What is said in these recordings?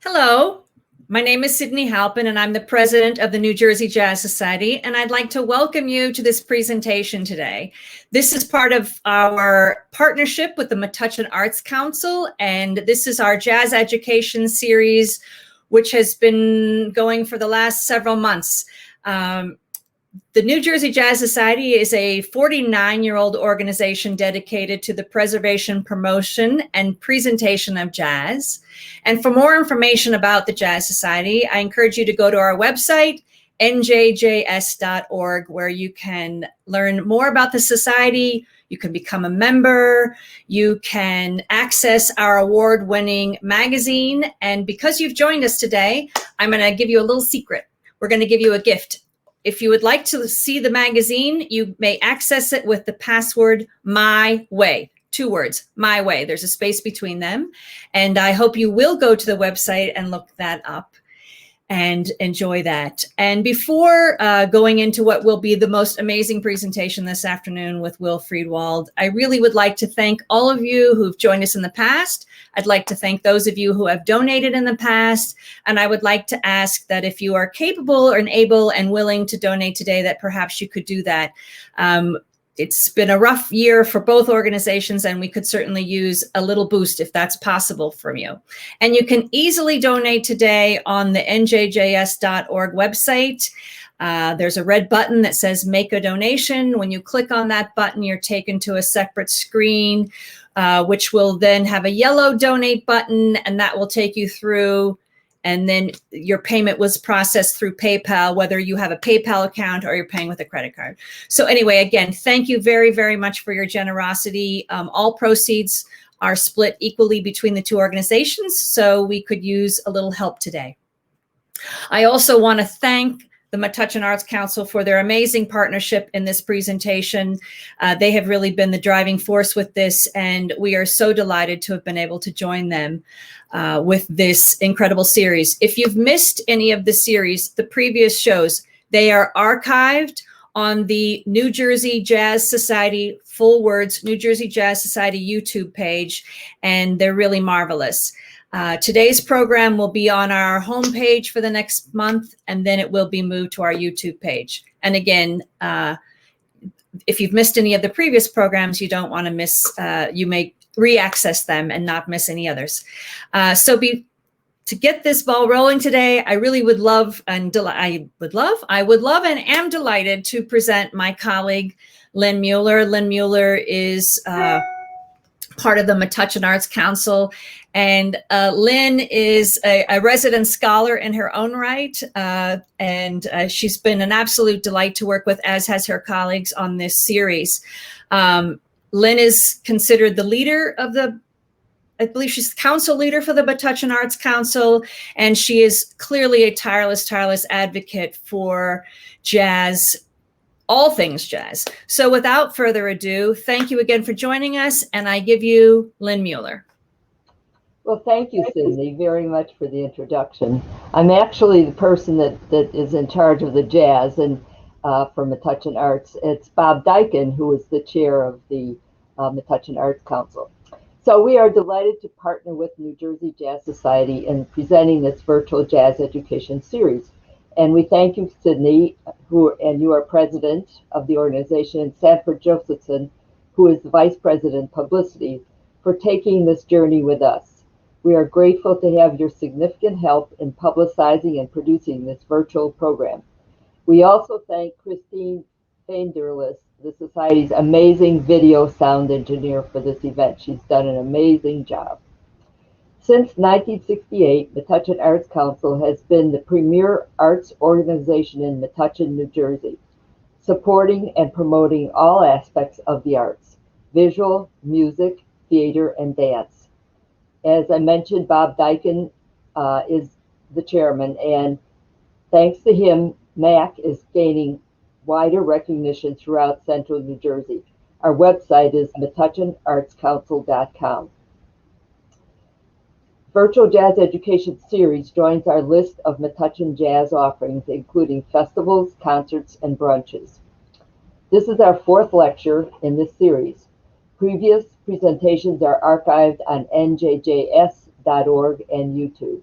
Hello, my name is Sydney Halpin, and I'm the president of the New Jersey Jazz Society, and I'd like to welcome you to this presentation today. This is part of our partnership with the Metuchen Arts Council, and this is our jazz education series, which has been going for the last several months. The New Jersey Jazz Society is a 49-year-old organization dedicated to the preservation, promotion, and presentation of jazz. And for more information about the Jazz Society, I encourage you to go to our website, njjs.org, where you can learn more about the society. You can become a member. You can access our award-winning magazine. And because you've joined us today, I'm going to give you a little secret. We're going to give you a gift. If you would like to see the magazine, you may access it with the password My Way. 2 words, My Way. There's a space between them. And I hope you will go to the website and look that up and enjoy that. And before going into what will be the most amazing presentation this afternoon with Will Friedwald, I really would like to thank all of you who've joined us in the past. I'd like to thank those of you who have donated in the past. And I would like to ask that if you are capable and able and willing to donate today, that perhaps you could do that. It's been a rough year for both organizations, and we could certainly use a little boost if that's possible from you. And you can easily donate today on the njjs.org website. There's a red button that says Make a Donation. When you click on that button, you're taken to a separate screen, which will then have a yellow Donate button, and that will take you through. And then your payment was processed through PayPal, whether you have a PayPal account or you're paying with a credit card. So anyway, again, thank you very, very much for your generosity. All proceeds are split equally between the two organizations, so we could use a little help today. I also want to thank the Metuchen Arts Council for their amazing partnership in this presentation. They have really been the driving force with this, and we are so delighted to have been able to join them with this incredible series. If you've missed any of the series, the previous shows, they are archived on the New Jersey Jazz Society, full words, New Jersey Jazz Society YouTube page, and they're really marvelous. Today's program will be on our homepage for the next month, and then it will be moved to our YouTube page. And again, if you've missed any of the previous programs, you don't want to miss, you may re-access them and not miss any others. To get this ball rolling today, I really would love and I would love and am delighted to present my colleague, Lynn Mueller. Lynn Mueller is part of the Metuchen Arts Council. And Lynn is a resident scholar in her own right. And she's been an absolute delight to work with, as has her colleagues on this series. Lynn is considered the leader of I believe she's the council leader for the Metuchen Arts Council. And she is clearly a tireless advocate for jazz, all things jazz. So without further ado, thank you again for joining us, and I give you Lynn Mueller. Well, thank you, Sydney, very much for the introduction. I'm actually the person that is in charge of the jazz and for Metuchen Arts. It's Bob Dyken, who is the chair of the Metuchen Arts Council. So we are delighted to partner with New Jersey Jazz Society in presenting this virtual jazz education series. And we thank you, Sydney, and you are president of the organization, and Sanford Josephson, who is the vice president publicity, for taking this journey with us. We are grateful to have your significant help in publicizing and producing this virtual program. We also thank Christine Feinderlis, the Society's amazing video sound engineer for this event. She's done an amazing job. Since 1968, Metuchen Arts Council has been the premier arts organization in Metuchen, New Jersey, supporting and promoting all aspects of the arts: visual, music, theater, and dance. As I mentioned, Bob Dyken is the chairman, and thanks to him, MAC is gaining wider recognition throughout central New Jersey. Our website is metuchenartscouncil.com. Virtual Jazz Education Series joins our list of Metuchen jazz offerings, including festivals, concerts, and brunches. This is our 4th lecture in this series. Previous presentations are archived on njjs.org and YouTube.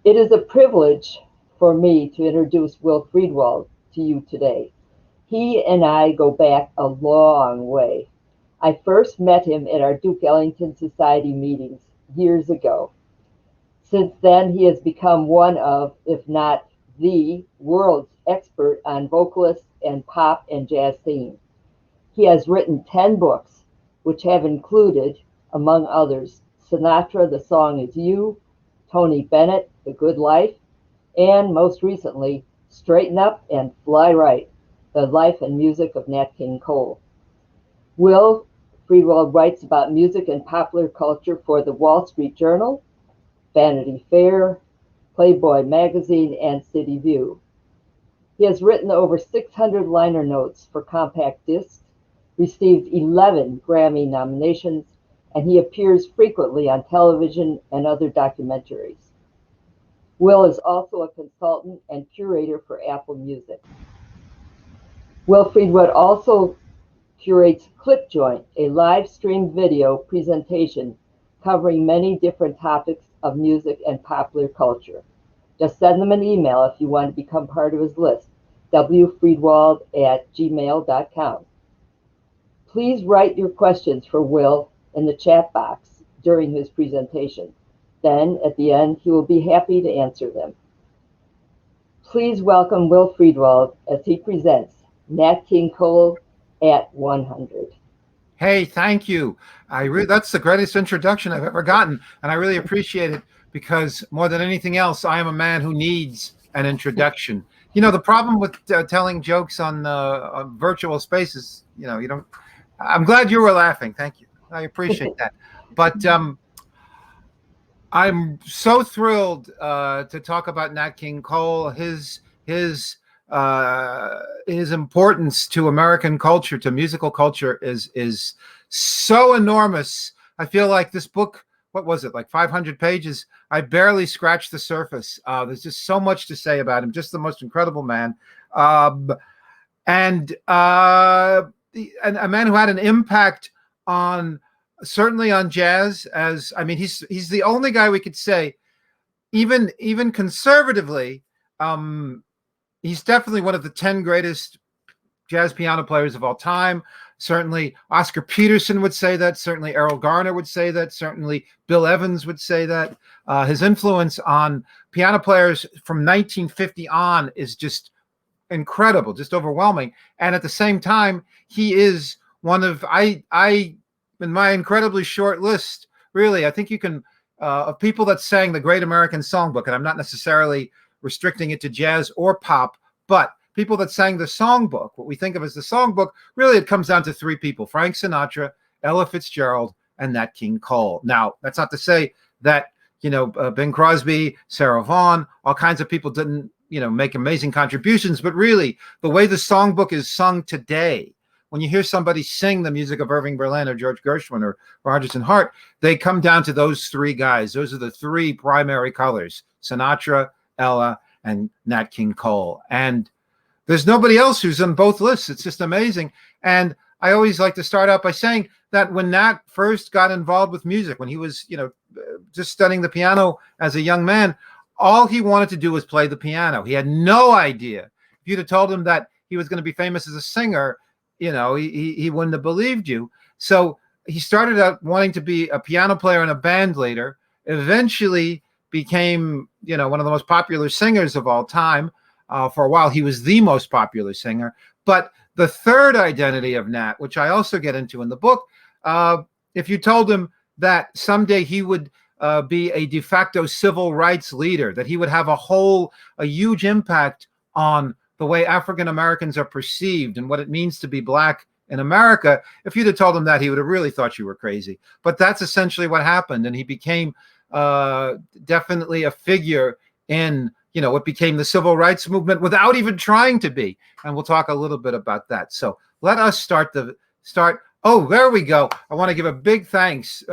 It is a privilege for me to introduce Will Friedwald to you today. He and I go back a long way. I first met him at our Duke Ellington Society meetings years ago. Since then, he has become one of, if not the world's expert on vocalists and pop and jazz singing. He has written 10 books, which have included, among others, Sinatra, The Song Is You, Tony Bennett, The Good Life, and most recently, Straighten Up and Fly Right, The Life and Music of Nat King Cole. Will Friedwald writes about music and popular culture for the Wall Street Journal, Vanity Fair, Playboy magazine, and City View. He has written over 600 liner notes for compact discs, received 11 Grammy nominations, and he appears frequently on television and other documentaries. Will is also a consultant and curator for Apple Music. Will Friedwald also curates Clip Joint, a live stream video presentation covering many different topics of music and popular culture. Just send them an email if you want to become part of his list, wfriedwald@gmail.com. Please write your questions for Will in the chat box during his presentation. Then, at the end, he will be happy to answer them. Please welcome Will Friedwald as he presents Nat King Cole at 100. Hey, thank you. That's the greatest introduction I've ever gotten, and I really appreciate it because more than anything else, I am a man who needs an introduction. You know, the problem with telling jokes on virtual spaces, you don't. I'm glad you were laughing. Thank you. I appreciate that. But I'm so thrilled to talk about Nat King Cole, his importance to American culture, to musical culture is so enormous. I feel like this book, what was it, like 500 pages? I barely scratched the surface. There's just so much to say about him. Just the most incredible man. And a man who had an impact on, certainly on jazz. He's the only guy we could say, even conservatively, he's definitely one of the 10 greatest jazz piano players of all time. Certainly Oscar Peterson would say that. Certainly Errol Garner would say that. Certainly Bill Evans would say that. His influence on piano players from 1950 on is just incredible, just overwhelming. And at the same time, he is one of, in my incredibly short list, really, I think you can, of people that sang the Great American Songbook, and I'm not necessarily restricting it to jazz or pop, but people that sang the songbook, what we think of as the songbook, really it comes down to three people: Frank Sinatra, Ella Fitzgerald, and Nat King Cole. Now, that's not to say that, Bing Crosby, Sarah Vaughan, all kinds of people didn't, make amazing contributions, but really the way the songbook is sung today, when you hear somebody sing the music of Irving Berlin or George Gershwin or Rodgers and Hart, they come down to those three guys. Those are the three primary colors: Sinatra, Ella, and Nat King Cole. And there's nobody else who's on both lists. It's just amazing. And I always like to start out by saying that when Nat first got involved with music, when he was, just studying the piano as a young man, all he wanted to do was play the piano. He had no idea. If you'd have told him that he was going to be famous as a singer, he wouldn't have believed you. So he started out wanting to be a piano player and a band leader, eventually became, one of the most popular singers of all time. For a while, he was the most popular singer. But the third identity of Nat, which I also get into in the book, if you told him that someday he would be a de facto civil rights leader, that he would have a huge impact on the way African Americans are perceived and what it means to be Black in America, if you'd have told him that, he would have really thought you were crazy. But that's essentially what happened. And he became definitely a figure in, what became the civil rights movement without even trying to be. And we'll talk a little bit about that. So let us start. Oh, there we go. I want to give a big thanks.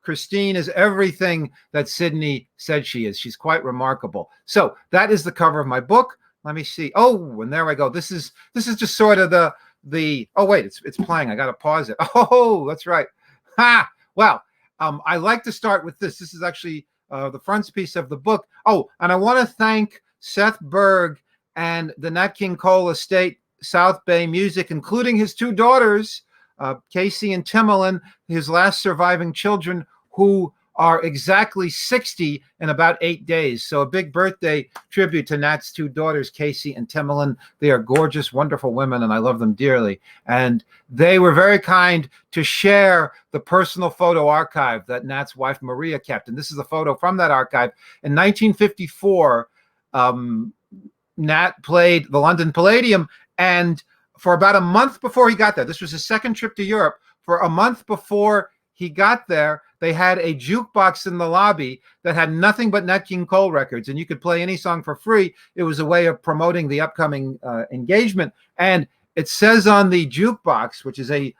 Christine is everything that Sydney said she is. She's quite remarkable. So that is the cover of my book. Let me see. Oh, and there we go. This is just sort of the oh wait, it's playing. I got to pause it. Oh, that's right. Ha! Well, I like to start with this. This is actually the frontispiece of the book. Oh, and I want to thank Seth Berg and the Nat King Cole Estate, South Bay Music, including his two daughters, Casey and Timolyn, his last surviving children, who are exactly 60 in about 8 days. So a big birthday tribute to Nat's two daughters, Casey and Timolyn. They are gorgeous, wonderful women, and I love them dearly. And they were very kind to share the personal photo archive that Nat's wife, Maria, kept. And this is a photo from that archive. In 1954, Nat played the London Palladium, and for about a month before he got there, this was his second trip to Europe, for a month before he got there, they had a jukebox in the lobby that had nothing but Nat King Cole records, and you could play any song for free. It was a way of promoting the upcoming engagement. And it says on the jukebox, which is a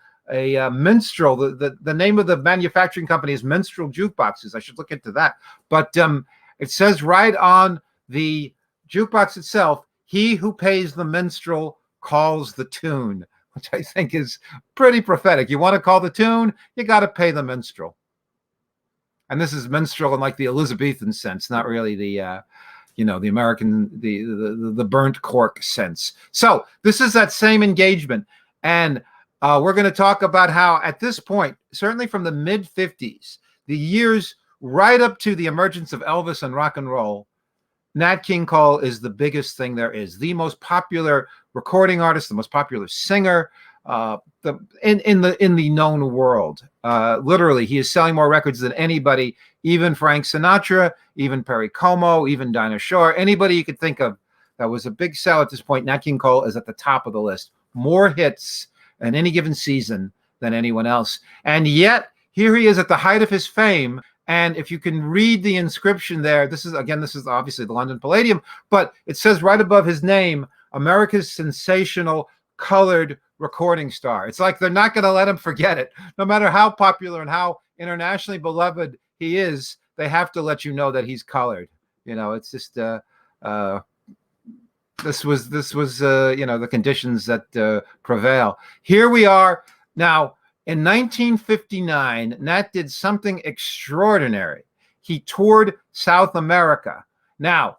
minstrel, the name of the manufacturing company is Minstrel Jukeboxes. I should look into that. But it says right on the jukebox itself, "He who pays the minstrel calls the tune," which I think is pretty prophetic. You want to call the tune, you got to pay the minstrel. And this is minstrel in like the Elizabethan sense, not really the, the American, the burnt cork sense. So this is that same engagement. And we're going to talk about how at this point, certainly from the mid 50s, the years right up to the emergence of Elvis and rock and roll, Nat King Cole is the biggest thing there is, the most popular recording artist, the most popular singer, in the known world. Literally, he is selling more records than anybody, even Frank Sinatra, even Perry Como, even Dinah Shore, anybody you could think of that was a big sell at this point. Nat King Cole is at the top of the list. More hits in any given season than anyone else. And yet, here he is at the height of his fame. And if you can read the inscription there, this is obviously the London Palladium, but it says right above his name, America's sensational colored recording star. It's like they're not going to let him forget it. No matter how popular and how internationally beloved he is, they have to let you know that he's colored. It's just this was the conditions that prevail. Here we are now. In 1959, Nat did something extraordinary. He toured South America. Now,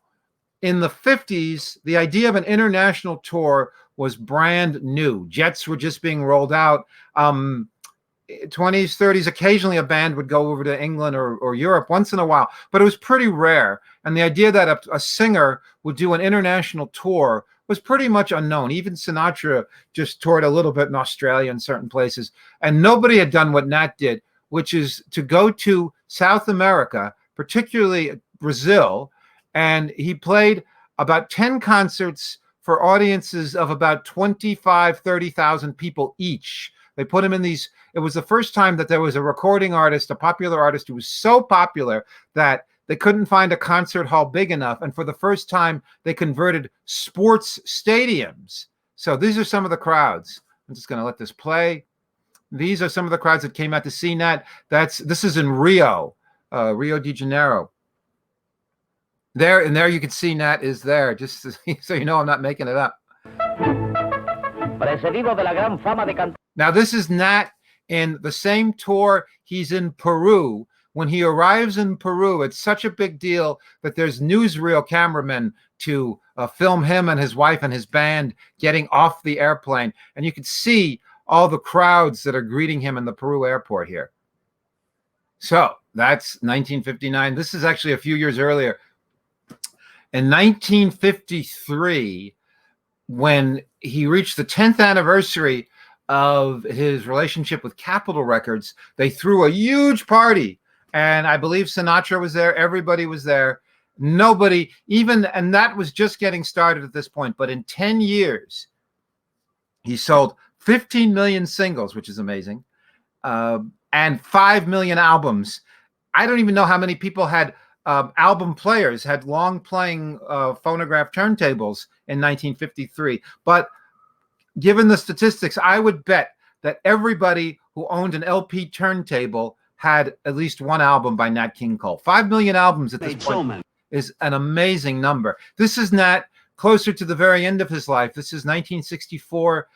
in the 50s, the idea of an international tour was brand new. Jets were just being rolled out. 20s, 30s, occasionally a band would go over to England or Europe once in a while, but it was pretty rare. And the idea that a singer would do an international tour was pretty much unknown. Even Sinatra just toured a little bit in Australia and certain places. And nobody had done what Nat did, which is to go to South America, particularly Brazil. And he played about 10 concerts for audiences of about 25, 30,000 people each. They put him in these. It was the first time that there was a recording artist, a popular artist who was so popular that they couldn't find a concert hall big enough. And for the first time, they converted sports stadiums. So these are some of the crowds. I'm just going to let this play. These are some of the crowds that came out to see Nat. This is in Rio, Rio de Janeiro. There you can see Nat is there, just so you know I'm not making it up. Now this is Nat in the same tour. He's in Peru. When he arrives in Peru, it's such a big deal that there's newsreel cameramen to film him and his wife and his band getting off the airplane. And you can see all the crowds that are greeting him in the Peru airport here. So that's 1959. This is actually a few years earlier. In 1953, when he reached the 10th anniversary of his relationship with Capitol Records, they threw a huge party. And I believe Sinatra was there. Everybody was there. Nobody and that was just getting started at this point. But in 10 years, he sold 15 million singles, which is amazing, and 5 million albums. I don't even know how many people had album players, had long playing phonograph turntables in 1953. But given the statistics, I would bet that everybody who owned an LP turntable had at least one album by Nat King Cole. 5 million albums at this point is an amazing number. This is Nat closer to the very end of his life. This is 1964.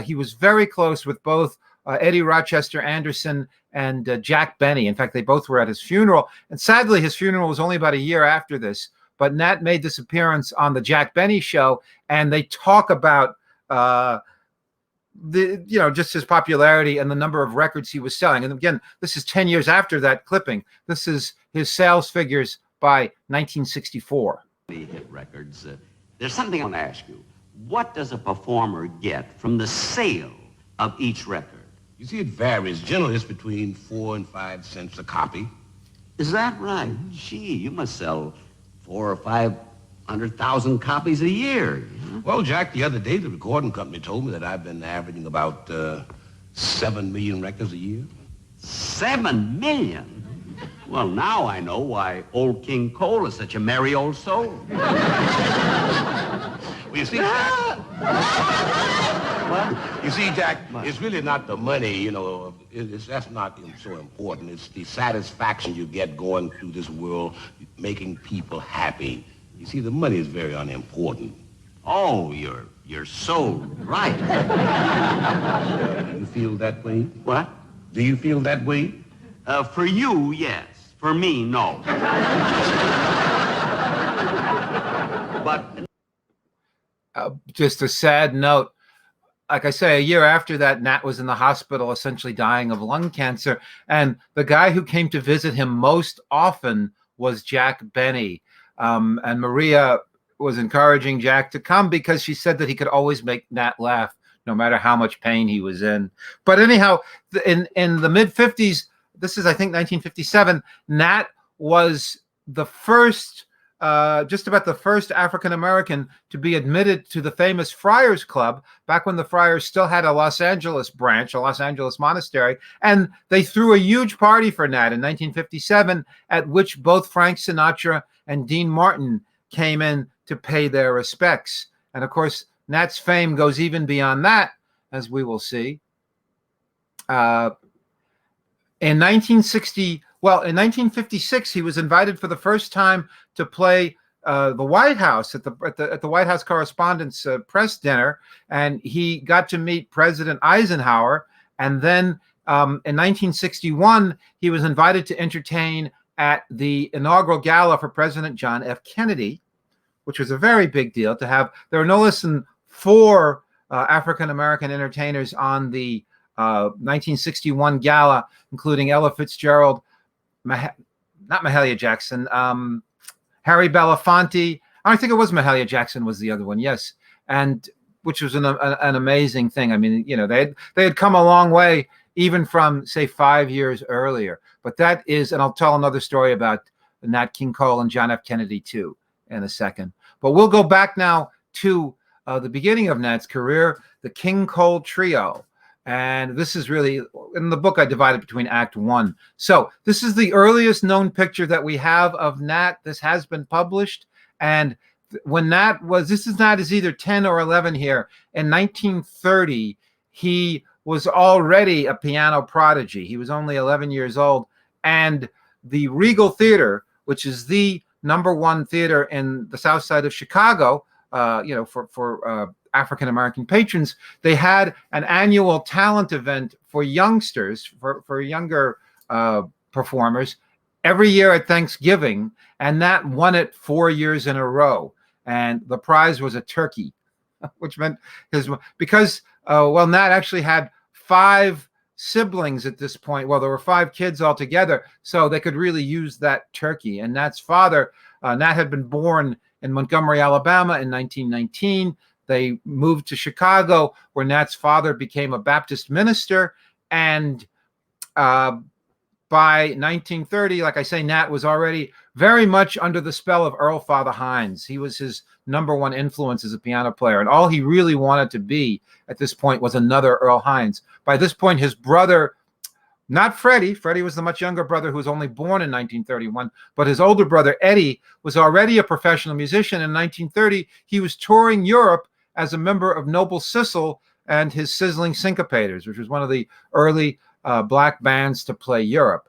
He was very close with both Eddie Rochester Anderson and Jack Benny. In fact, they both were at his funeral. And sadly, his funeral was only about a year after this. But Nat made this appearance on the Jack Benny show, and they talk about just his popularity and the number of records he was selling. And again, this is 10 years after that clipping. This is his sales figures by 1964. Hit records. There's something I want to ask you. What does a performer get from the sale of each record? You see, it varies. Generally, it's between 4 and 5 cents a copy. Is that right? Gee, you must sell 400,000 or 500,000 copies a year. You know? Well, Jack, the other day, the recording company told me that I've been averaging about 7 million records a year. 7 million? Well, now I know why old King Cole is such a merry old soul. Well, you see, Jack, What? you see, Jack, it's really not the money, you know, that's not so important. It's the satisfaction you get going through this world, making people happy. You see, the money is very unimportant. Oh, you're so right. Do you feel that way? What? Do you feel that way? For you, yes. For me, no. But Just a sad note. Like I say, a year after that, Nat was in the hospital, essentially dying of lung cancer. And the guy who came to visit him most often was Jack Benny. And Maria was encouraging Jack to come because she said that he could always make Nat laugh, no matter how much pain he was in. But anyhow, in the mid-50s, this is, I think, 1957, Nat was the first, just about the first African-American to be admitted to the famous Friars Club, back when the Friars still had a Los Angeles branch, a Los Angeles monastery. And they threw a huge party for Nat in 1957, at which both Frank Sinatra and Dean Martin came in to pay their respects. And of course, Nat's fame goes even beyond that, as we will see. In 1956, he was invited for the first time to play the White House at the White House Correspondents' press dinner, and he got to meet President Eisenhower. And then in 1961, he was invited to entertain at the inaugural gala for President John F. Kennedy, which was a very big deal to have. There were no less than 4 African-American entertainers on the 1961 gala, including Ella Fitzgerald, not Mahalia Jackson, Harry Belafonte. I think it was Mahalia Jackson was the other one, yes, and which was an amazing thing. I mean, you know, they had come a long way even from, say, 5 years earlier. But that is, and I'll tell another story about Nat King Cole and John F. Kennedy too in a second. But we'll go back now to the beginning of Nat's career, the King Cole Trio. And this is really, in the book, I divided between Act 1. So this is the earliest known picture that we have of Nat. This has been published. And when Nat was, Nat is either 10 or 11 here. In 1930, he was already a piano prodigy. He was only 11 years old. And the Regal Theater, which is the #1 theater in the South Side of Chicago, for African-American patrons, they had an annual talent event for youngsters, for younger performers, every year at Thanksgiving, and Nat won it 4 years in a row. And the prize was a turkey, which meant because Nat actually had 5 siblings at this point. Well, there were 5 kids altogether, so they could really use that turkey. And Nat's father, Nat had been born in Montgomery, Alabama in 1919. They moved to Chicago, where Nat's father became a Baptist minister. And by 1930, like I say, Nat was already very much under the spell of Earl Father Hines. He was his #1 influence as a piano player. And all he really wanted to be at this point was another Earl Hines. By this point, his brother, not Freddie was the much younger brother who was only born in 1931, but his older brother, Eddie, was already a professional musician. In 1930, he was touring Europe as a member of Noble Sissel and his Sizzling Syncopators, which was one of the early black bands to play Europe.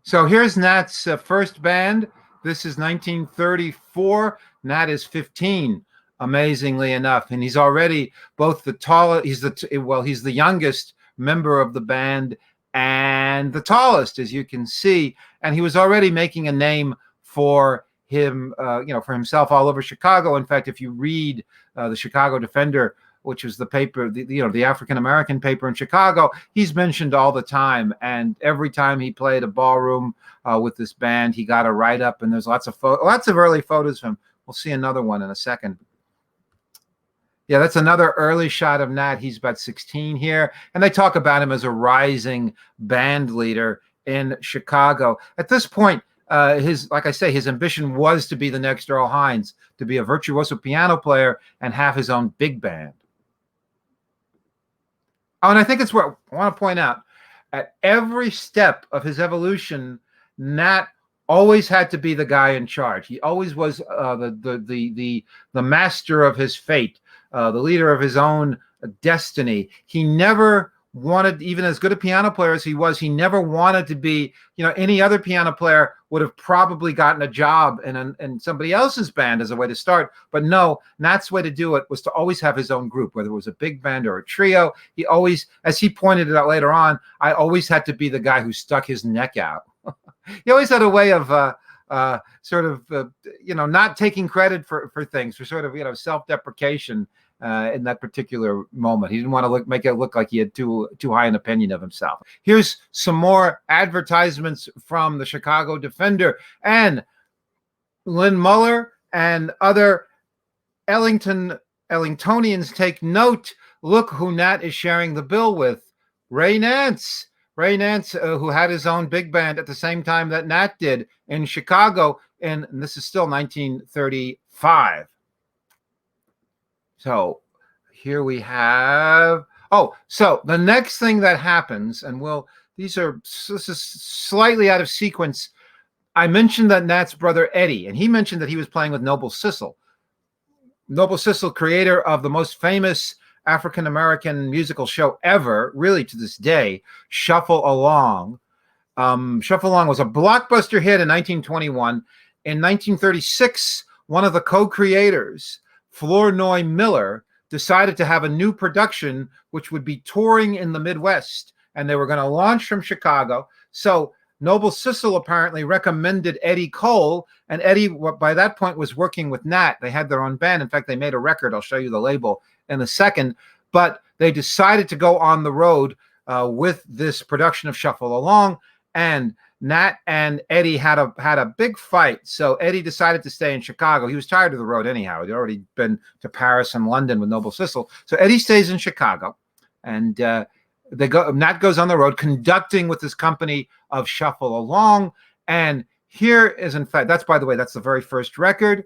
So here's Nat's first band. This is 1934. Nat is 15, amazingly enough, and he's already both the tallest. He's the youngest member of the band and the tallest, as you can see. And he was already making a name for him, for himself all over Chicago. In fact, if you read the Chicago Defender, which was the paper, the African-American paper in Chicago, he's mentioned all the time. And every time he played a ballroom with this band, he got a write-up, and there's lots of early photos of him. We'll see another one in a second. Yeah, that's another early shot of Nat. He's about 16 here. And they talk about him as a rising band leader in Chicago. At this point, like I say, his ambition was to be the next Earl Hines, to be a virtuoso piano player and have his own big band. Oh, and I think it's what I want to point out. At every step of his evolution, Nat always had to be the guy in charge. He always was the master of his fate, the leader of his own destiny. He never wanted, even as good a piano player as he was, he never wanted to be, any other piano player would have probably gotten a job in somebody else's band as a way to start. But no, Nat's way to do it was to always have his own group, whether it was a big band or a trio. He always, as he pointed it out later on, I always had to be the guy who stuck his neck out. He always had a way of not taking credit for things, for sort of, self-deprecation in that particular moment. He didn't want to make it look like he had too high an opinion of himself. Here's some more advertisements from the Chicago Defender. And Lynn Muller and other Ellingtonians take note. Look who Nat is sharing the bill with. Ray Nance. Ray Nance, who had his own big band at the same time that Nat did in Chicago, and this is still 1935. So here we have, so the next thing that happens, and this is slightly out of sequence. I mentioned that Nat's brother Eddie, and he mentioned that he was playing with Noble Sissle. Noble Sissle, creator of the most famous African-American musical show ever, really to this day, Shuffle Along. Shuffle Along was a blockbuster hit in 1921. In 1936, one of the co-creators, Flournoy Miller, decided to have a new production which would be touring in the Midwest, and they were going to launch from Chicago. So Noble Sissle apparently recommended Eddie Cole, and Eddie, by that point, was working with Nat. They had their own band. In fact, they made a record. I'll show you the label in a second. But they decided to go on the road with this production of Shuffle Along, and Nat and Eddie had a big fight. So Eddie decided to stay in Chicago. He was tired of the road anyhow. He'd already been to Paris and London with Noble Sissle. So Eddie stays in Chicago, and Nat goes on the road conducting with this company of Shuffle Along. And here is, in fact, that's, by the way, that's the very first record.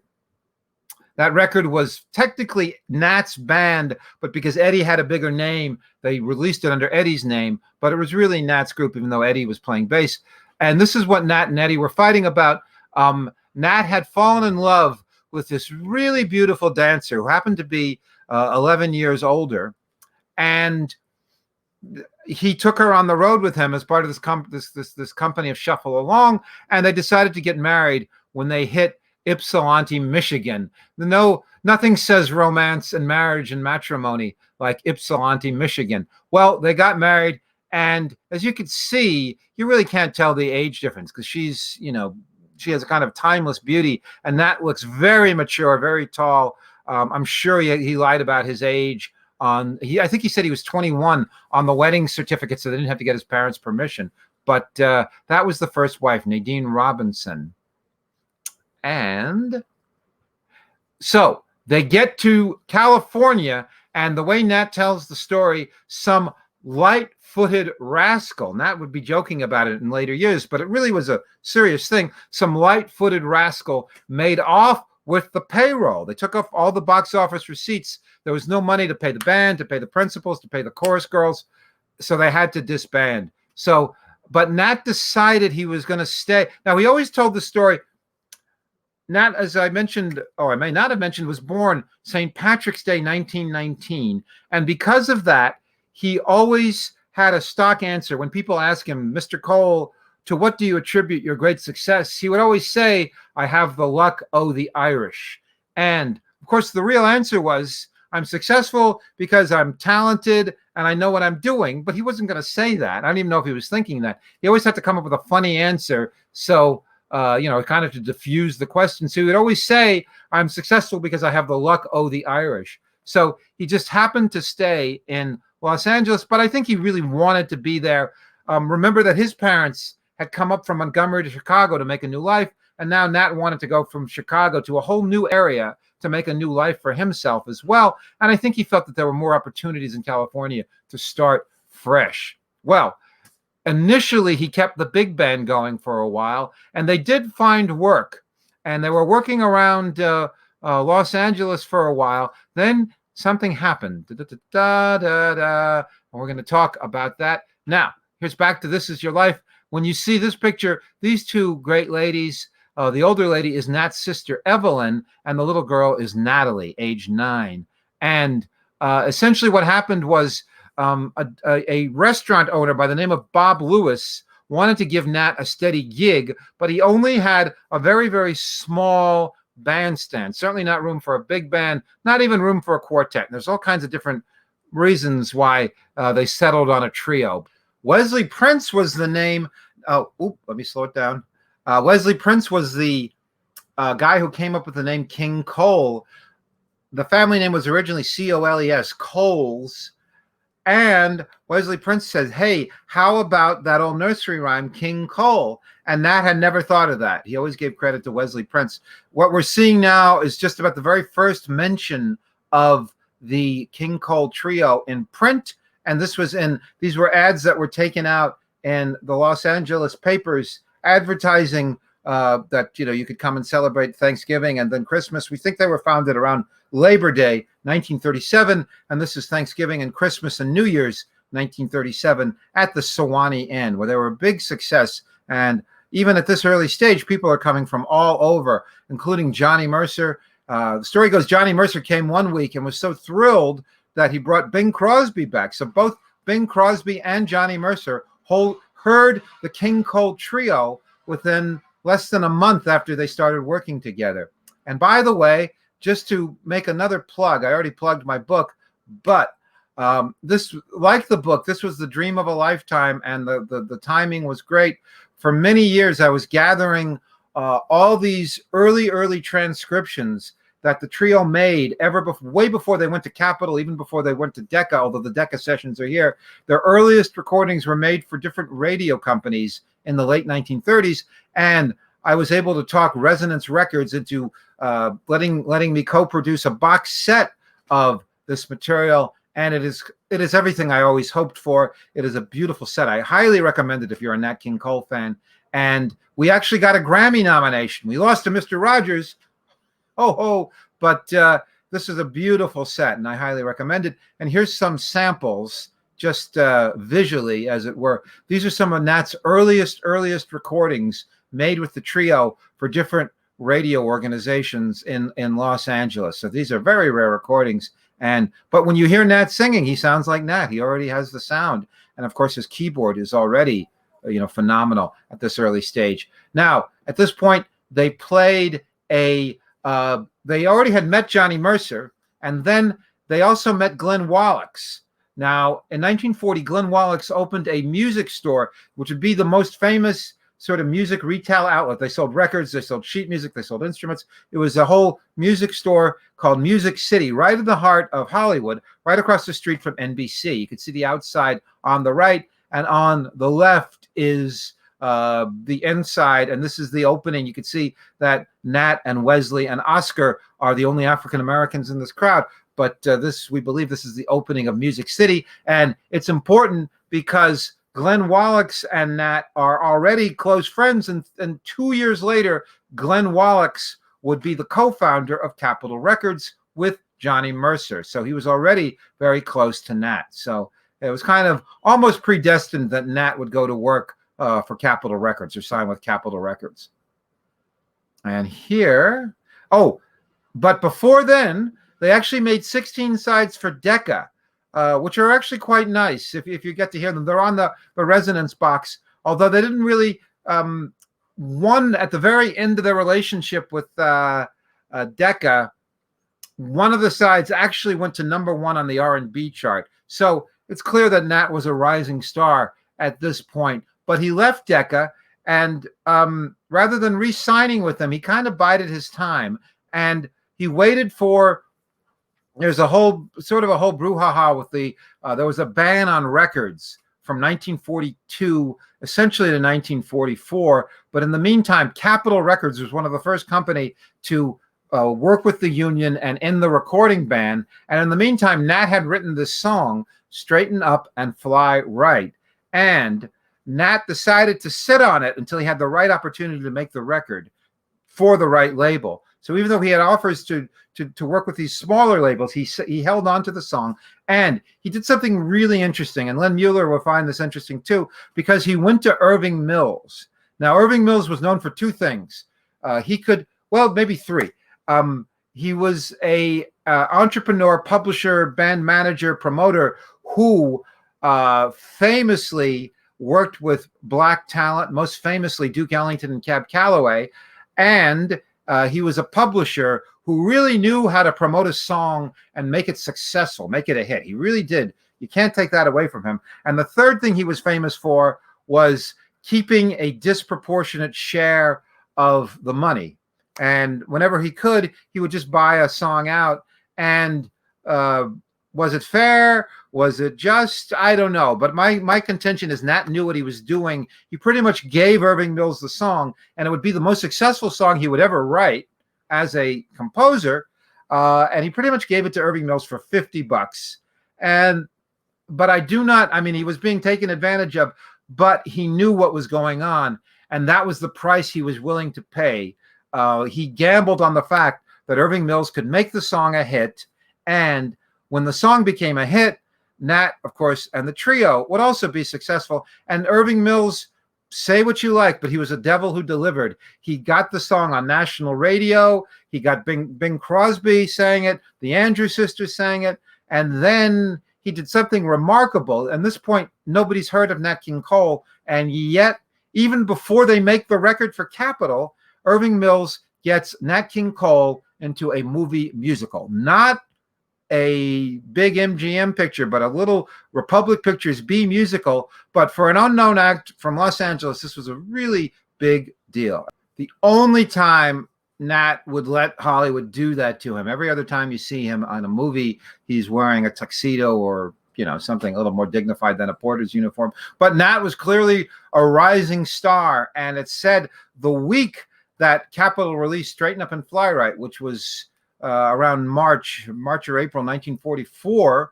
That record was technically Nat's band, but because Eddie had a bigger name, they released it under Eddie's name. But it was really Nat's group, even though Eddie was playing bass. And this is what Nat and Eddie were fighting about. Nat had fallen in love with this really beautiful dancer who happened to be 11 years older. And he took her on the road with him as part of this company of Shuffle Along. And they decided to get married when they hit Ypsilanti, Michigan. Nothing says romance and marriage and matrimony like Ypsilanti, Michigan. Well, they got married, and as you can see, you really can't tell the age difference because she has a kind of timeless beauty, and that looks very mature, very tall. I'm sure he lied about his age. I think he said he was 21 on the wedding certificate, so they didn't have to get his parents' permission. But that was the first wife, Nadine Robinson. And so they get to California, and the way Nat tells the story, some light-footed rascal, Nat would be joking about it in later years, but it really was a serious thing. Some light-footed rascal made off with the payroll. They took off all the box office receipts. There was no money to pay the band, to pay the principals, to pay the chorus girls, so they had to disband. But Nat decided he was going to stay. Now, he always told the story. Nat, as I mentioned, or I may not have mentioned, was born St. Patrick's Day, 1919. And because of that, he always had a stock answer. When people ask him, Mr. Cole, to what do you attribute your great success? He would always say, I have the luck o' the Irish. And, of course, the real answer was, I'm successful because I'm talented and I know what I'm doing, but he wasn't going to say that. I don't even know if he was thinking that. He always had to come up with a funny answer. So, kind of to diffuse the question. So he would always say, I'm successful because I have the luck o' the Irish. So he just happened to stay in Los Angeles, but I think he really wanted to be there. Remember that his parents had come up from Montgomery to Chicago to make a new life. And now Nat wanted to go from Chicago to a whole new area to make a new life for himself as well. And I think he felt that there were more opportunities in California to start fresh. Well, initially he kept the big band going for a while, and they did find work. And they were working around Los Angeles for a while. Then something happened. And we're going to talk about that. Now, here's back to This Is Your Life. When you see this picture, these two great ladies, the older lady is Nat's sister, Evelyn, and the little girl is Natalie, age 9. And essentially what happened was a restaurant owner by the name of Bob Lewis wanted to give Nat a steady gig, but he only had a very, very small bandstand, certainly not room for a big band, not even room for a quartet. And there's all kinds of different reasons why they settled on a trio. Wesley Prince was the name. Let me slow it down. Wesley Prince was the guy who came up with the name King Cole. The family name was originally Coles, Coles. And Wesley Prince said, hey, how about that old nursery rhyme, King Cole? And Nat had never thought of that. He always gave credit to Wesley Prince. What we're seeing now is just about the very first mention of the King Cole trio in print. And these were ads that were taken out in the Los Angeles papers advertising that, you could come and celebrate Thanksgiving and then Christmas. We think they were founded around Labor Day, 1937. And this is Thanksgiving and Christmas and New Year's, 1937, at the Sewanee Inn, where they were a big success. And even at this early stage, people are coming from all over, including Johnny Mercer. The story goes Johnny Mercer came one week and was so thrilled that he brought Bing Crosby back. So both Bing Crosby and Johnny Mercer heard the King Cole trio within less than a month after they started working together. And by the way, just to make another plug, I already plugged my book, but this, like the book, this was the dream of a lifetime, and the timing was great. For many years, I was gathering all these early transcriptions that the trio made way before they went to Capitol, even before they went to Decca, although the Decca sessions are here. Their earliest recordings were made for different radio companies in the late 1930s, and I was able to talk Resonance Records into letting me co-produce a box set of this material, and it is everything I always hoped for. It is a beautiful set. I highly recommend it if you're a Nat King Cole fan. And we actually got a Grammy nomination. We lost to Mr. Rogers, but this is a beautiful set, and I highly recommend it. And here's some samples, just visually, as it were. These are some of Nat's earliest recordings made with the trio for different radio organizations in Los Angeles. So these are very rare recordings. But when you hear Nat singing, he sounds like Nat. He already has the sound. And of course, his keyboard is already, phenomenal at this early stage. Now, at this point, they played they already had met Johnny Mercer, and then they also met Glenn Wallachs. Now, in 1940, Glenn Wallachs opened a music store, which would be the most famous sort of music retail outlet. They sold records, they sold sheet music, they sold instruments. It was a whole music store called Music City, right in the heart of Hollywood, right across the street from NBC. You could see the outside on the right, and on the left is the inside, and this is the opening. You can see that Nat and Wesley and Oscar are the only African Americans in this crowd. But we believe this is the opening of Music City, and it's important because Glenn Wallachs and Nat are already close friends, and 2 years later, Glenn Wallachs would be the co-founder of Capitol Records with Johnny Mercer. So he was already very close to Nat. So it was kind of almost predestined that Nat would go to work for Capitol Records or sign with Capitol Records. And here, but before then, they actually made 16 sides for Decca, which are actually quite nice if you get to hear them. They're on the Resonance box, although they didn't really, one at the very end of their relationship with Decca, one of the sides actually went to #1 on the R&B chart. So it's clear that Nat was a rising star at this point. But he left Decca, and rather than re-signing with them, he kind of bided his time, and he waited for. There's a whole brouhaha with there was a ban on records from 1942 essentially to 1944. But in the meantime, Capitol Records was one of the first company to work with the union and end the recording ban. And in the meantime, Nat had written this song, Straighten Up and Fly Right. And Nat decided to sit on it until he had the right opportunity to make the record for the right label. So even though he had offers to work with these smaller labels, he held on to the song, and he did something really interesting. And Len Mueller will find this interesting too, because he went to Irving Mills. Now, Irving Mills was known for two things. Maybe three. He was a entrepreneur, publisher, band manager, promoter who famously worked with black talent, most famously Duke Ellington and Cab Calloway, and he was a publisher who really knew how to promote a song and make it successful, make it a hit. He really did. You can't take that away from him. And the third thing he was famous for was keeping a disproportionate share of the money. And whenever he could, he would just buy a song out. And was it fair? Was it just? I don't know. But my contention is Nat knew what he was doing. He pretty much gave Irving Mills the song, and it would be the most successful song he would ever write as a composer. And he pretty much gave it to Irving Mills for $50. But he was being taken advantage of, but he knew what was going on. And that was the price he was willing to pay. He gambled on the fact that Irving Mills could make the song a hit. And when the song became a hit, Nat, of course, and the trio would also be successful. And Irving Mills, say what you like, but he was a devil who delivered. He got the song on national radio. He got Bing Crosby sang it. The Andrews Sisters sang it. And then he did something remarkable. At this point, nobody's heard of Nat King Cole. And yet, even before they make the record for Capitol, Irving Mills gets Nat King Cole into a movie musical. Not a big MGM picture, but a little Republic Pictures B musical. But for an unknown act from Los Angeles, this was a really big deal. The only time Nat would let Hollywood do that to him, every other time you see him on a movie, he's wearing a tuxedo or something a little more dignified than a porter's uniform. But Nat was clearly a rising star, and it said the week that Capitol released Straighten Up and Fly Right, which was around March or April 1944,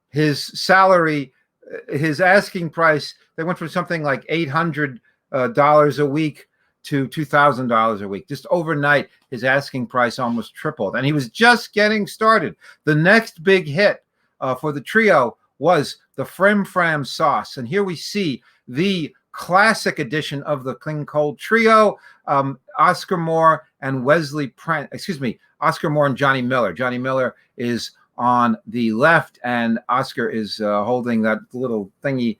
his salary, his asking price, they went from something like $800 a week to $2,000 a week. Just overnight, his asking price almost tripled, and he was just getting started. The next big hit for the trio was the Frem Fram Sauce, and here we see the classic edition of the King Cole trio, Oscar Moore and Oscar Moore and Johnny Miller. Johnny Miller is on the left, and Oscar is holding that little thingy.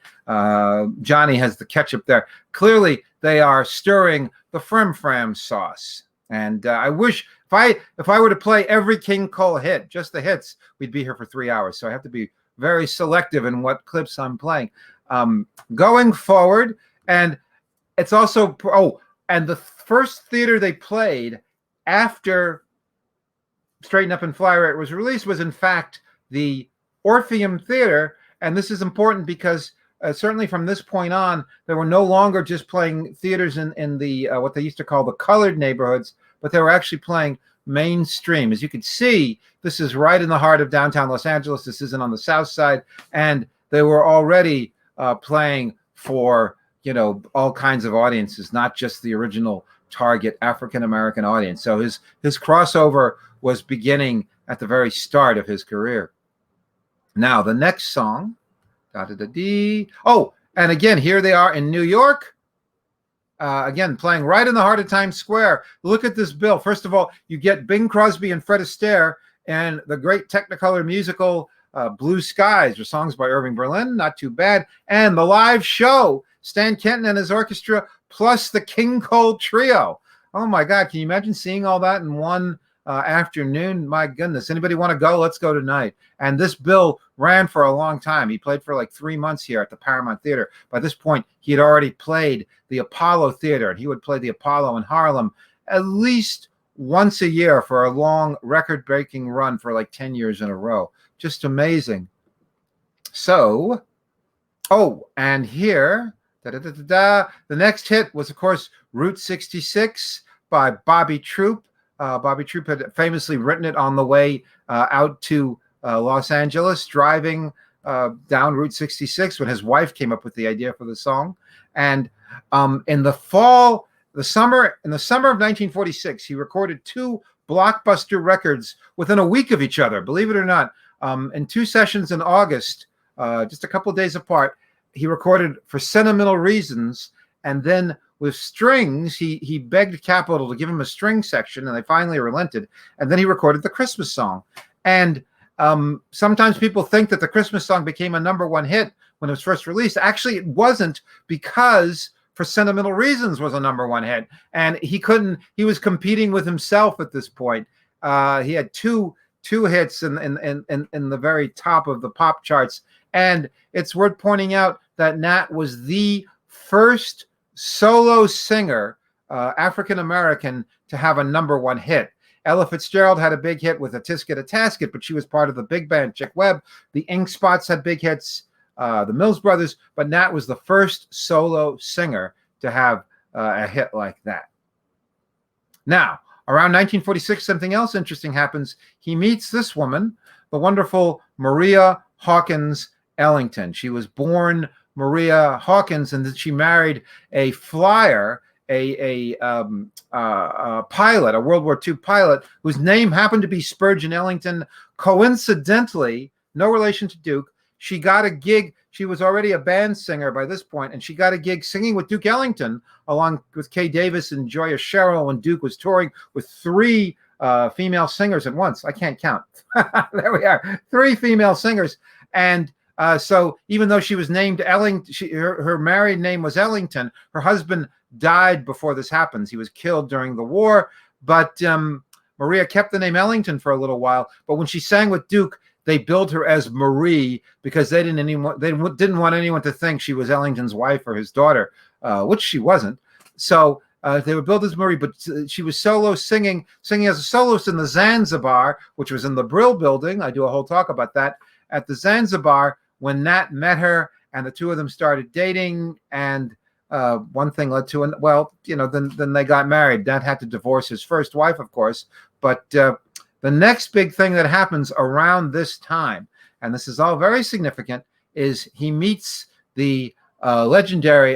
Johnny has the ketchup there. Clearly, they are stirring the Frem Fram sauce. And I wish if I were to play every King Cole hit, just the hits, we'd be here for 3 hours. So I have to be very selective in what clips I'm playing. Going forward, and it's also and the first theater they played after Straighten Up and Fly Right was released was in fact the Orpheum Theater. And this is important because certainly from this point on, they were no longer just playing theaters in the what they used to call the colored neighborhoods, but they were actually playing mainstream. As you can see, this is right in the heart of downtown Los Angeles. This isn't on the south side, and they were already playing for all kinds of audiences, not just the original target African-American audience. So his crossover was beginning at the very start of his career. Now the next song, and again, here they are in New York, again playing right in the heart of Times Square. Look at this bill. First of all, you get Bing Crosby and Fred Astaire and the great Technicolor musical Blue Skies, or songs by Irving Berlin, not too bad. And the live show, Stan Kenton and his orchestra, plus the King Cole trio. Oh my God, can you imagine seeing all that in one afternoon. My goodness, anybody want to go? Let's go tonight. And this bill ran for a long time. He played for like 3 months here at the Paramount Theater. By this point, he had already played the Apollo Theater, and he would play the Apollo in Harlem at least once a year for a long record-breaking run for like 10 years in a row. Just amazing. So, oh, and here, the next hit was, of course, Route 66 by Bobby Troup. Bobby Troup had famously written it on the way out to Los Angeles, driving down Route 66 when his wife came up with the idea for the song. And in the summer of 1946, he recorded 2 blockbuster records within a week of each other, believe it or not. In 2 sessions in August, just a couple of days apart, he recorded For Sentimental Reasons, and then with strings, he begged Capitol to give him a string section, and they finally relented, and then he recorded the Christmas song. And sometimes people think that the Christmas song became a #1 hit when it was first released. Actually, it wasn't, because For Sentimental Reasons was a #1 hit, and he was competing with himself at this point. He had two hits in the very top of the pop charts. And it's worth pointing out that Nat was the first solo singer, African-American, to have a #1 hit. Ella Fitzgerald had a big hit with A Tisket a Tasket, but she was part of the big band Chick Webb. The Ink Spots had big hits, the Mills Brothers, but Nat was the first solo singer to have a hit like that. Now, around 1946, something else interesting happens. He meets this woman, the wonderful Maria Hawkins Ellington. She was born Maria Hawkins, and then she married a flyer, a pilot, a World War II pilot, whose name happened to be Spurgeon Ellington. Coincidentally, no relation to Duke, she got a gig. She was already a band singer by this point, and she got a gig singing with Duke Ellington, along with Kay Davis and Joya Sherrill, when Duke was touring with 3 female singers at once. I can't count. There we are, 3 female singers. And so even though she was named Ellington, her married name was Ellington, her husband died before this happens. He was killed during the war, but Maria kept the name Ellington for a little while. But when she sang with Duke, they billed her as Marie, because they didn't want anyone to think she was Ellington's wife or his daughter, which she wasn't. So they were billed as Marie, but she was solo singing as a soloist in the Zanzibar, which was in the Brill Building. I do a whole talk about that. At the Zanzibar, when Nat met her, and the 2 of them started dating, and one thing led to another. Well, then they got married. Nat had to divorce his first wife, of course. But the next big thing that happens around this time, and this is all very significant, is he meets the legendary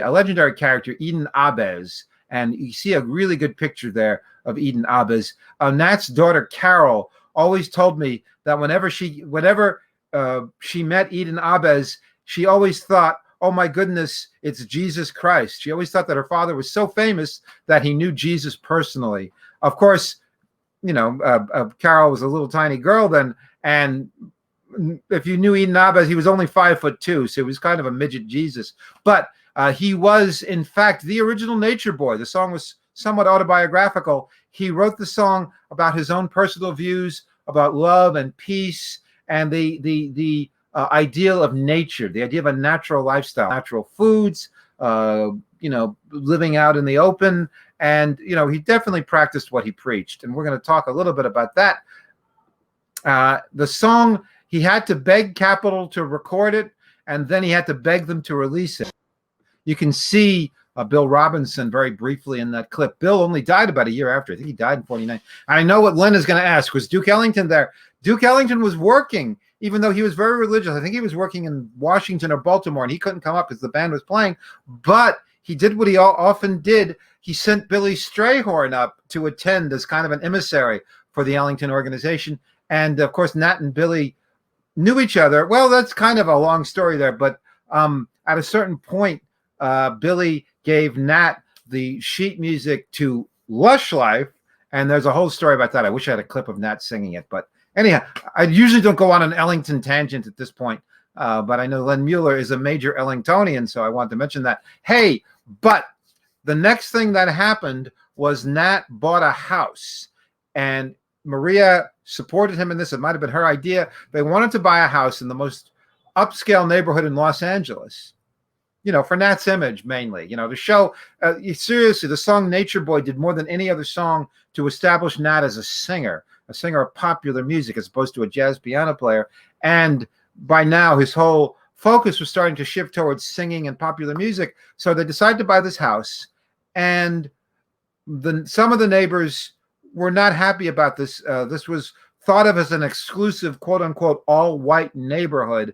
character Eden Abes, and you see a really good picture there of Eden Abes. Nat's daughter Carol always told me that whenever she met Eden Abes, she always thought, oh my goodness, it's Jesus Christ. She always thought that her father was so famous that he knew Jesus personally. Of course, Carol was a little tiny girl then, and if you knew Eden Abes, he was only 5'2", so he was kind of a midget Jesus. But he was, in fact, the original Nature Boy. The song was somewhat autobiographical. He wrote the song about his own personal views about love and peace, and the ideal of nature, the idea of a natural lifestyle, natural foods, living out in the open. And, he definitely practiced what he preached. And we're going to talk a little bit about that. The song, he had to beg Capitol to record it, and then he had to beg them to release it. You can see Bill Robinson very briefly in that clip. Bill only died about a year after. I think he died in 49. And I know what Len is going to ask. Was Duke Ellington there? Duke Ellington was working, even though he was very religious. I think he was working in Washington or Baltimore, and he couldn't come up because the band was playing. But he did what he often did. He sent Billy Strayhorn up to attend as kind of an emissary for the Ellington organization. And, of course, Nat and Billy knew each other. Well, that's kind of a long story there. But at a certain point, Billy gave Nat the sheet music to Lush Life, and there's a whole story about that. I wish I had a clip of Nat singing it. But anyhow, I usually don't go on an Ellington tangent at this point. But I know Len Mueller is a major Ellingtonian, so I wanted to mention that. Hey, but the next thing that happened was Nat bought a house, and Maria supported him in this. It might have been her idea. They wanted to buy a house in the most upscale neighborhood in Los Angeles, for Nat's image mainly, to show, seriously, the song Nature Boy did more than any other song to establish Nat as a singer of popular music as opposed to a jazz piano player. And by now, his whole focus was starting to shift towards singing and popular music. So they decided to buy this house, and some of the neighbors were not happy about this. This was thought of as an exclusive, quote unquote, all white neighborhood.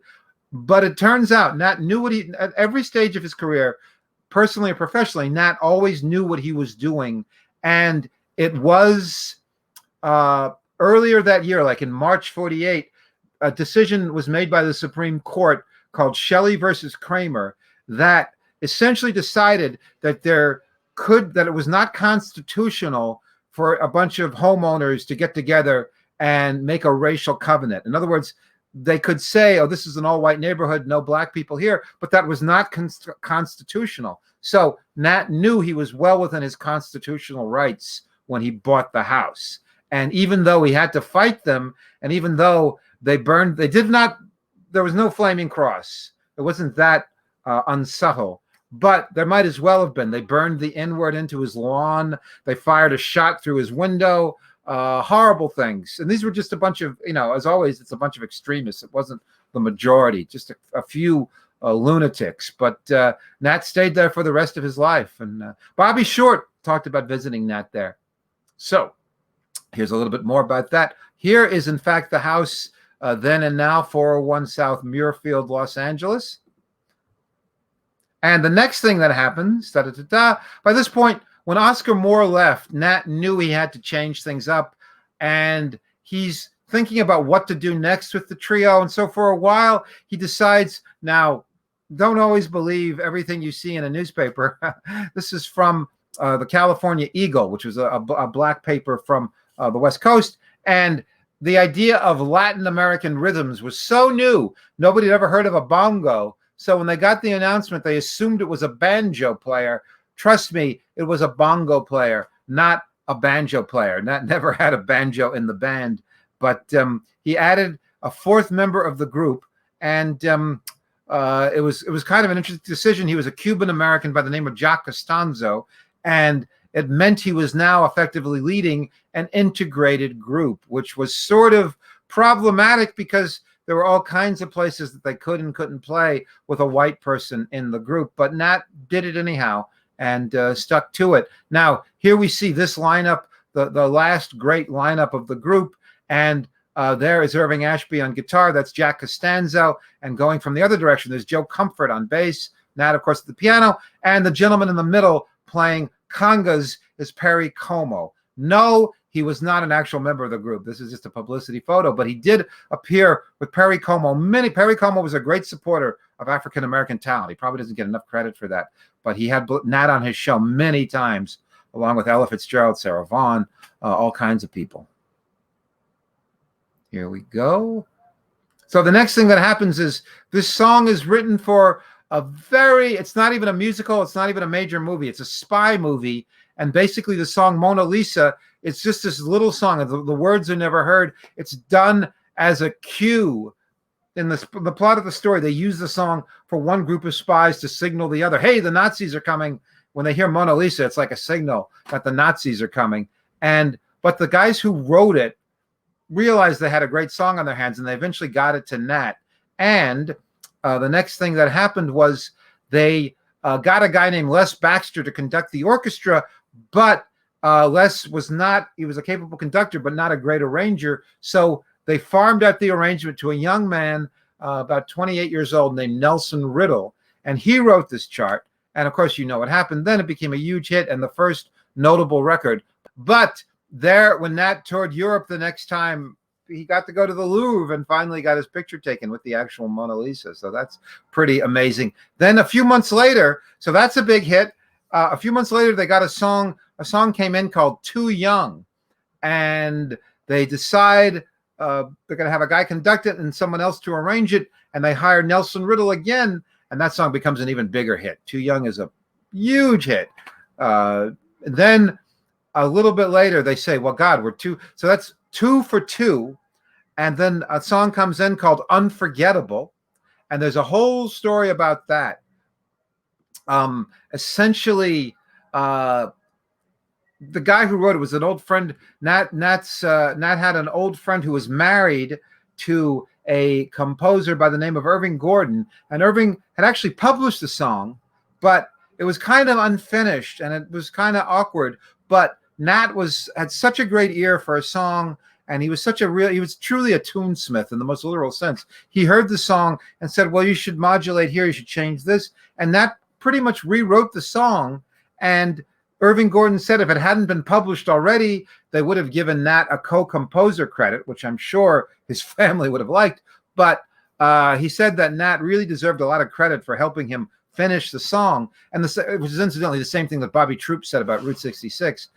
But it turns out Nat knew at every stage of his career, personally or professionally, Nat always knew what he was doing. And it was earlier that year, like in March 48, a decision was made by the Supreme Court called Shelley versus Kramer that essentially decided that it was not constitutional for a bunch of homeowners to get together and make a racial covenant. In other words, they could say, oh, this is an all-white neighborhood, no black people here, but that was not constitutional. So Nat knew he was well within his constitutional rights when he bought the house. And even though he had to fight them, and even though there was no flaming cross. It wasn't that unsubtle, but there might as well have been. They burned the N-word into his lawn. They fired a shot through his window. Horrible things. And these were just a bunch of, as always, it's a bunch of extremists. It wasn't the majority, just a few lunatics. But Nat stayed there for the rest of his life. And Bobby Short talked about visiting Nat there. So here's a little bit more about that. Here is, in fact, the house then and now, 401 South Muirfield, Los Angeles. And the next thing that happens, by this point, when Oscar Moore left, Nat knew he had to change things up, and he's thinking about what to do next with the trio. And so for a while, he decides, now, don't always believe everything you see in a newspaper. This is from the California Eagle, which was a black paper from the West Coast. And the idea of Latin American rhythms was so new, nobody had ever heard of a bongo. So when they got the announcement, they assumed it was a banjo player. Trust me, it was a bongo player, not a banjo player. Nat never had a banjo in the band, but he added a fourth member of the group, and it was kind of an interesting decision. He was a Cuban American by the name of Jack Costanzo, and it meant he was now effectively leading an integrated group, which was sort of problematic because there were all kinds of places that they could and couldn't play with a white person in the group. But Nat did it anyhow and stuck to it. Now, here we see this lineup, the last great lineup of the group. And there is Irving Ashby on guitar. That's Jack Costanzo. And going from the other direction, there's Joe Comfort on bass. Nat, of course, at the piano. And the gentleman in the middle playing congas is Perry Como. No, he was not an actual member of the group. This is just a publicity photo, but he did appear with Perry Como. Perry Como was a great supporter of African-American talent. He probably doesn't get enough credit for that, but he had Nat on his show many times, along with Ella Fitzgerald, Sarah Vaughan, all kinds of people. Here we go. So the next thing that happens is this song is written for it's not even a musical. It's not even a major movie. It's a spy movie. And basically the song Mona Lisa, it's just this little song. The words are never heard. It's done as a cue. In the plot of the story, they use the song for one group of spies to signal the other, hey, the Nazis are coming. When they hear Mona Lisa, it's like a signal that the Nazis are coming. But the guys who wrote it realized they had a great song on their hands, and they eventually got it to Nat. And the next thing that happened was they got a guy named Les Baxter to conduct the orchestra, but Les was he was a capable conductor, but not a great arranger. So they farmed out the arrangement to a young man, about 28 years old, named Nelson Riddle. And he wrote this chart. And of course, you know what happened. Then it became a huge hit and the first notable record. But when Nat toured Europe the next time, he got to go to the Louvre and finally got his picture taken with the actual Mona Lisa. So that's pretty amazing. Then a few months later, so that's a big hit. A few months later, they got a song came in called Too Young. And they decide they're going to have a guy conduct it and someone else to arrange it. And they hire Nelson Riddle again. And that song becomes an even bigger hit. Too Young is a huge hit. Then a little bit later, they say, well, God, we're too. So that's 2 for 2. And then a song comes in called Unforgettable. And there's a whole story about that. Essentially, the guy who wrote it was an old friend. Nat had an old friend who was married to a composer by the name of Irving Gordon. And Irving had actually published the song, but it was kind of unfinished and it was kind of awkward. But Nat had such a great ear for a song, and he was truly a tunesmith in the most literal sense. He heard the song and said, well, you should modulate here, you should change this. And Nat pretty much rewrote the song. And Irving Gordon said if it hadn't been published already, they would have given Nat a co-composer credit, which I'm sure his family would have liked. But he said that Nat really deserved a lot of credit for helping him finish the song. And which is incidentally the same thing that Bobby Troup said about Route 66.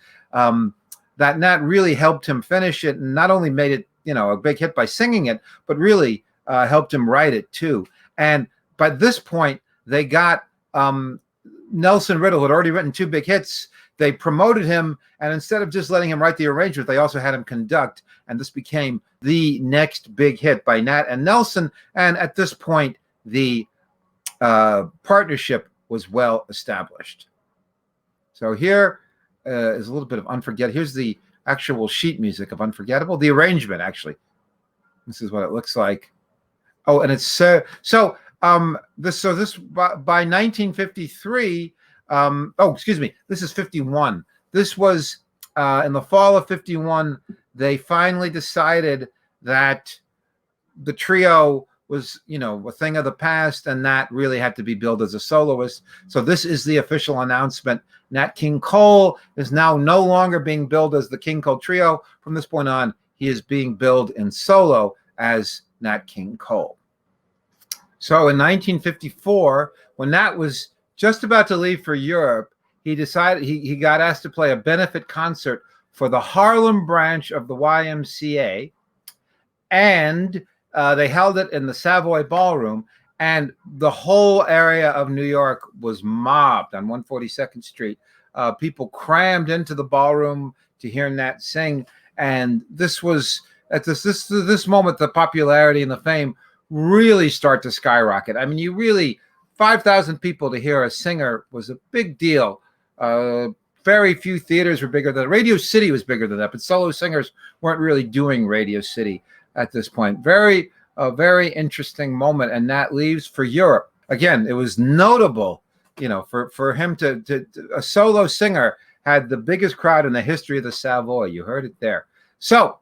That Nat really helped him finish it, and not only made it, a big hit by singing it, but really helped him write it too. And by this point, they got Nelson Riddle, who had already written 2 big hits. They promoted him, and instead of just letting him write the arrangement, they also had him conduct, and this became the next big hit by Nat and Nelson. And at this point, the partnership was well established. So here is a little bit of Unforgettable. Here's the actual sheet music of Unforgettable. The arrangement, actually. This is what it looks like. Oh, and it's this by 1953. This is 51. This was in the fall of 51. They finally decided that the trio was, a thing of the past, and Nat really had to be billed as a soloist. So this is the official announcement. Nat King Cole is now no longer being billed as the King Cole Trio. From this point on, he is being billed in solo as Nat King Cole. So in 1954, when Nat was just about to leave for Europe, he decided he got asked to play a benefit concert for the Harlem branch of the YMCA, and they held it in the Savoy Ballroom, and the whole area of New York was mobbed on 142nd Street. People crammed into the ballroom to hear Nat sing, and this was at this moment the popularity and the fame really start to skyrocket. I mean, 5,000 people to hear a singer was a big deal. Very few theaters were bigger than Radio City was bigger than that, but solo singers weren't really doing Radio City at this point. Very interesting moment, and Nat leaves for Europe. Again, it was notable, for him to a solo singer had the biggest crowd in the history of the Savoy. You heard it there. So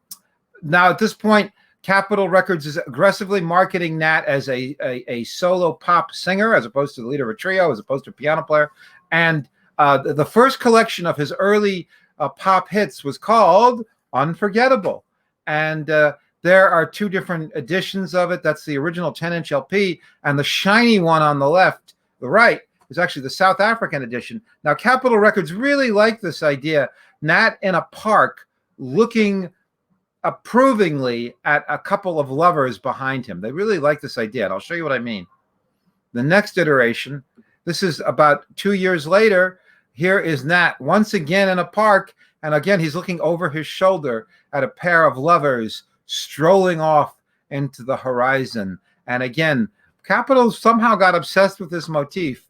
now at this point, Capitol Records is aggressively marketing Nat as a solo pop singer, as opposed to the leader of a trio, as opposed to a piano player. And the first collection of his early pop hits was called Unforgettable. And there are 2 different editions of it. That's the original 10-inch LP, and the shiny one on the right, is actually the South African edition. Now, Capitol Records really liked this idea. Nat in a park looking approvingly at a couple of lovers behind him. They really like this idea, and I'll show you what I mean. The next iteration, this is about 2 years later. Here is Nat once again in a park, and again he's looking over his shoulder at a pair of lovers strolling off into the horizon. And again, Capitol somehow got obsessed with this motif,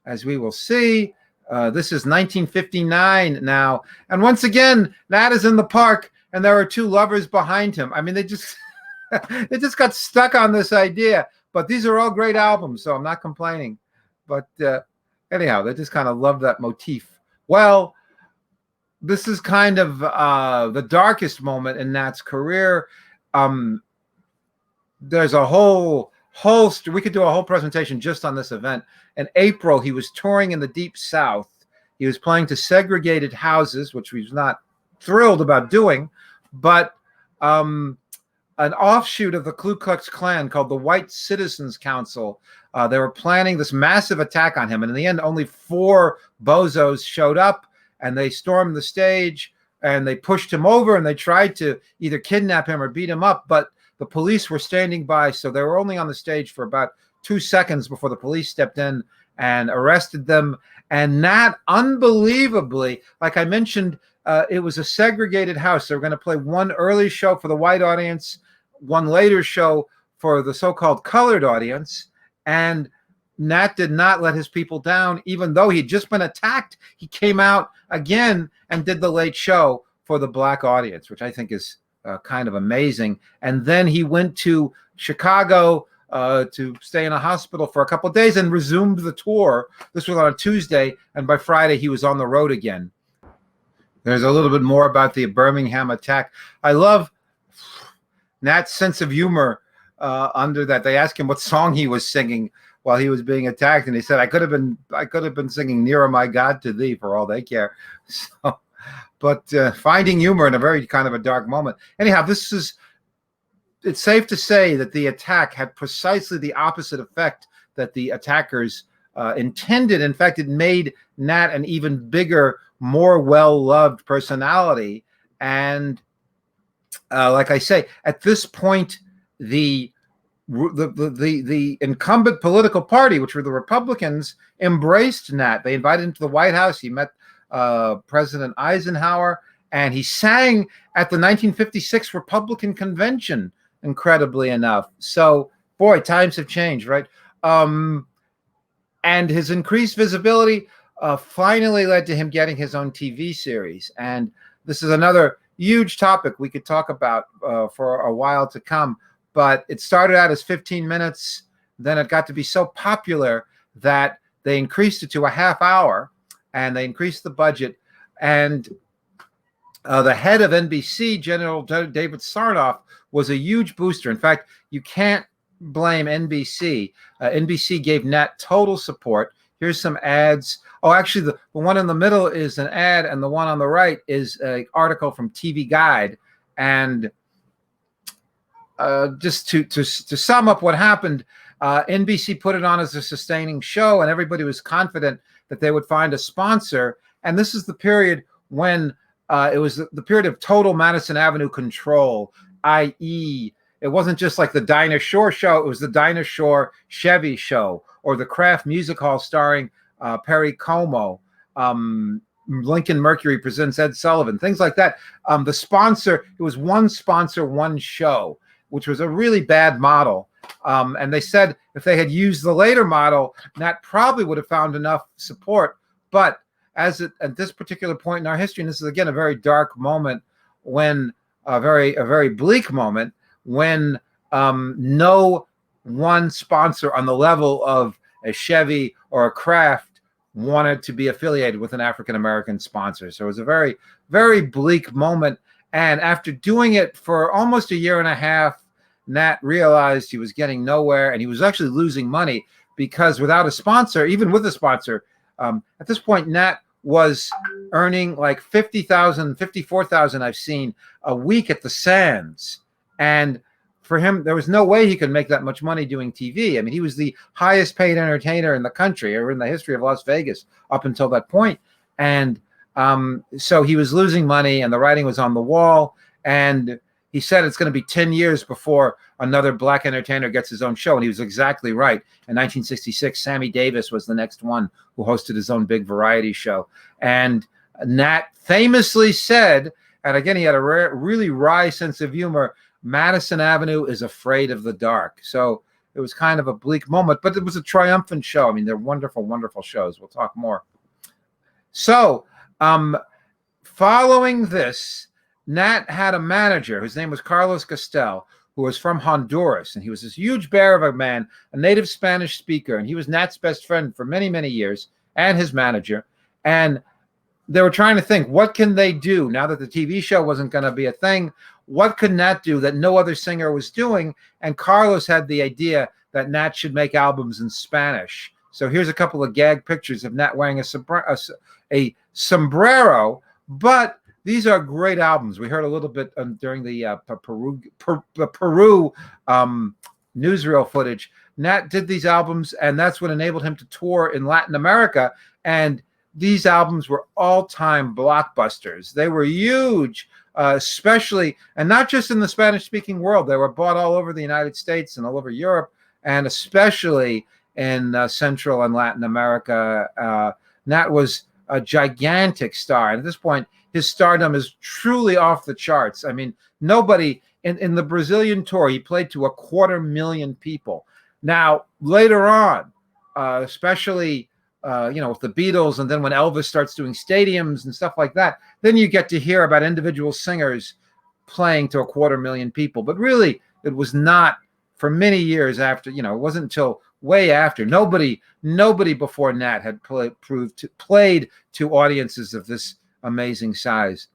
as we will see. This is 1959 now, and once again Nat is in the park, and there are 2 lovers behind him. I mean, they just got stuck on this idea. But these are all great albums, so I'm not complaining. But anyhow, they just kind of love that motif. Well, this is kind of the darkest moment in Nat's career. There's a whole we could do a whole presentation just on this event. In April, he was touring in the Deep South. He was playing to segregated houses, which he was not thrilled about doing, but an offshoot of the Ku Klux Klan called the White Citizens Council, they were planning this massive attack on him, and in the end only 4 bozos showed up, and they stormed the stage, and they pushed him over, and they tried to either kidnap him or beat him up, but the police were standing by, so they were only on the stage for about 2 seconds before the police stepped in and arrested them. And Nat, unbelievably, like I mentioned, it was a segregated house. They were going to play one early show for the white audience, one later show for the so-called colored audience. And Nat did not let his people down, even though he'd just been attacked. He came out again and did the late show for the black audience, which I think is kind of amazing. And then he went to Chicago to stay in a hospital for a couple of days and resumed the tour. This was on a Tuesday, and by Friday he was on the road again. There's a little bit more about the Birmingham attack. I love Nat's sense of humor under that. They asked him what song he was singing while he was being attacked, and he said, I could have been singing Nearer My God to Thee for all they care. So, but finding humor in a very kind of a dark moment. Anyhow, it's safe to say that the attack had precisely the opposite effect that the attackers intended. In fact, it made Nat an even bigger, more well-loved personality. And like I say, at this point, the incumbent political party, which were the Republicans, embraced Nat. They invited him to the White House. He met President Eisenhower, and he sang at the 1956 Republican convention, incredibly enough. So, boy, times have changed, right? And his increased visibility finally led to him getting his own TV series. And this is another huge topic we could talk about for a while to come. But it started out as 15 minutes. Then it got to be so popular that they increased it to a half hour, and they increased the budget. And the head of NBC, General David Sarnoff, was a huge booster. In fact, you can't blame NBC. NBC gave Nat total support. Here's some ads. Oh, actually, the one in the middle is an ad, and the one on the right is an article from TV Guide. And just to sum up what happened, NBC put it on as a sustaining show, and everybody was confident that they would find a sponsor. And this is the period when it was the period of total Madison Avenue control, i.e., it wasn't just like the Dinah Shore show, it was the Dinah Shore Chevy show, or the Kraft Music Hall starring Perry Como. Lincoln Mercury presents Ed Sullivan, things like that. The sponsor, it was one sponsor, one show, which was a really bad model. And they said if they had used the later model, Nat probably would have found enough support. But at this particular point in our history, and this is again a very dark moment, when a very bleak moment, when no one sponsor on the level of a Chevy or a Kraft wanted to be affiliated with an African-American sponsor. So it was a very, very bleak moment. And after doing it for almost a year and a half, Nat realized he was getting nowhere, and he was actually losing money, because without a sponsor, even with a sponsor, at this point, Nat was earning like $50,000, $54,000 I've seen a week at the Sands. And for him, there was no way he could make that much money doing TV. I mean, he was the highest paid entertainer in the country, or in the history of Las Vegas up until that point. And so he was losing money, and the writing was on the wall. And he said it's going to be 10 years before another black entertainer gets his own show. And he was exactly right. In 1966, Sammy Davis was the next one who hosted his own big variety show. And Nat famously said, and again, he had a really wry sense of humor, Madison Avenue is afraid of the dark. So it was kind of a bleak moment, but it was a triumphant show. I mean, they're wonderful, wonderful shows. We'll talk more. So following this, Nat had a manager whose name was Carlos Castel, who was from Honduras. And he was this huge bear of a man, a native Spanish speaker. And he was Nat's best friend for many, many years, and his manager. And they were trying to think, what can they do now that the TV show wasn't going to be a thing? What could Nat do that no other singer was doing? And Carlos had the idea that Nat should make albums in Spanish. So here's a couple of gag pictures of Nat wearing a sombrero, but these are great albums. We heard a little bit during the Peru newsreel footage. Nat did these albums, and that's what enabled him to tour in Latin America. And these albums were all-time blockbusters. They were huge, especially, and not just in the Spanish-speaking world. They were bought all over the United States and all over Europe, and especially in Central and Latin America. Nat was a gigantic star. And at this point, his stardom is truly off the charts. I mean, nobody in the Brazilian tour, he played to 250,000 people. Now, later on, especially with the Beatles, and then when Elvis starts doing stadiums and stuff like that, then you get to hear about individual singers playing to 250,000 people. But really, it was not for many years after, it wasn't until way after. Nobody before Nat had played to audiences of this amazing size.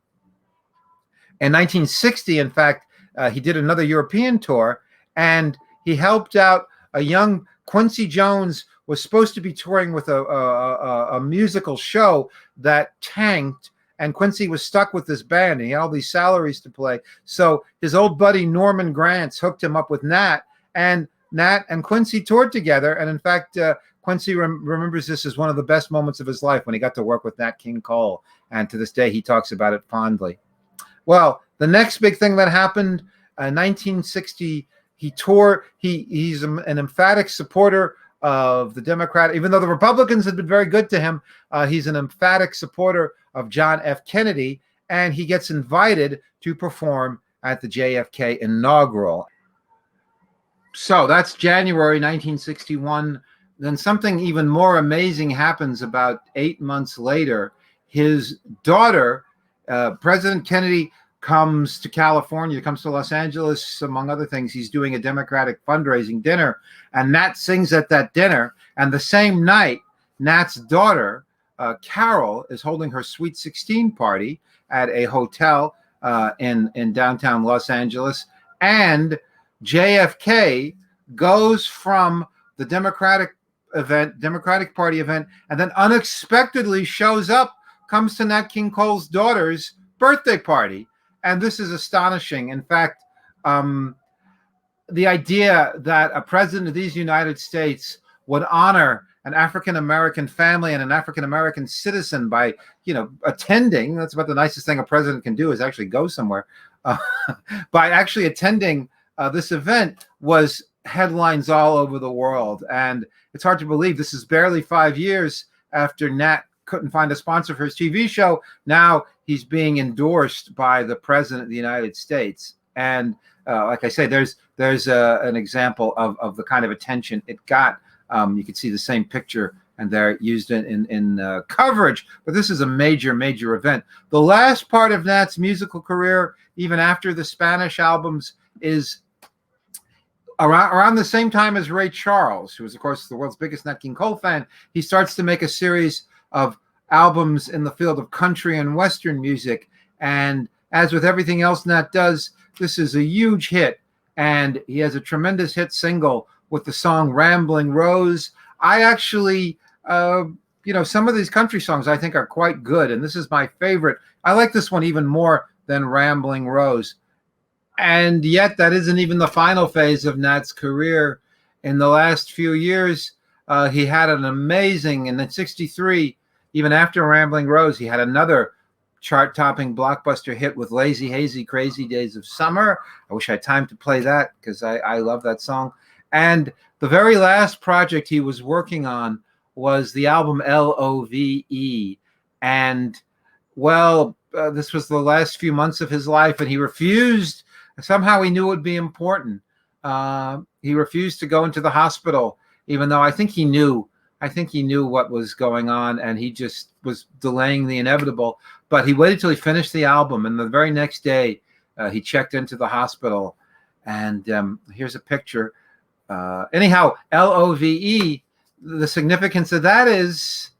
In 1960, in fact, he did another European tour, and he helped out a young Quincy Jones was supposed to be touring with a musical show that tanked, and Quincy was stuck with this band, and he had all these salaries to play. So his old buddy Norman Granz hooked him up with Nat, and Nat and Quincy toured together. And in fact, Quincy remembers this as one of the best moments of his life when he got to work with Nat King Cole. And to this day, he talks about it fondly. Well, the next big thing that happened in 1960, he toured. He's an emphatic supporter of the Democrat, even though the Republicans had been very good to him. He's an emphatic supporter of John F. Kennedy, and he gets invited to perform at the JFK inaugural. So that's January 1961. Then something even more amazing happens about 8 months later. His daughter, President Kennedy, comes to California, comes to Los Angeles, among other things. He's doing a Democratic fundraising dinner, and Nat sings at that dinner. And the same night, Nat's daughter, Carol, is holding her Sweet 16 party at a hotel in downtown Los Angeles. And JFK goes from the Democratic Party event, and then unexpectedly shows up, comes to Nat King Cole's daughter's birthday party. And this is astonishing. In fact, the idea that a president of these United States would honor an African-American family and an African-American citizen by, attending, that's about the nicest thing a president can do, is actually go somewhere, by actually attending this event, was headlines all over the world. And it's hard to believe this is barely 5 years after Nat couldn't find a sponsor for his TV show. Now he's being endorsed by the president of the United States. And like I say, there's an example of the kind of attention it got. You can see the same picture, and they're used in coverage. But this is a major, major event. The last part of Nat's musical career, even after the Spanish albums, is around the same time as Ray Charles, who was, of course, the world's biggest Nat King Cole fan. He starts to make a series of albums in the field of country and Western music. And as with everything else Nat does, this is a huge hit. And he has a tremendous hit single with the song Rambling Rose. I actually, some of these country songs I think are quite good. And this is my favorite. I like this one even more than Rambling Rose. And yet that isn't even the final phase of Nat's career. In the last few years, he had an amazing, and in 63, even after Rambling Rose, he had another chart-topping blockbuster hit with Lazy Hazy Crazy Days of Summer. I wish I had time to play that because I love that song. And the very last project he was working on was the album Love. And, this was the last few months of his life, and he refused. Somehow he knew it would be important. He refused to go into the hospital, even though I think he knew what was going on, and he just was delaying the inevitable. But he waited till he finished the album, and the very next day he checked into the hospital. And here's a picture. Anyhow, Love, the significance of that is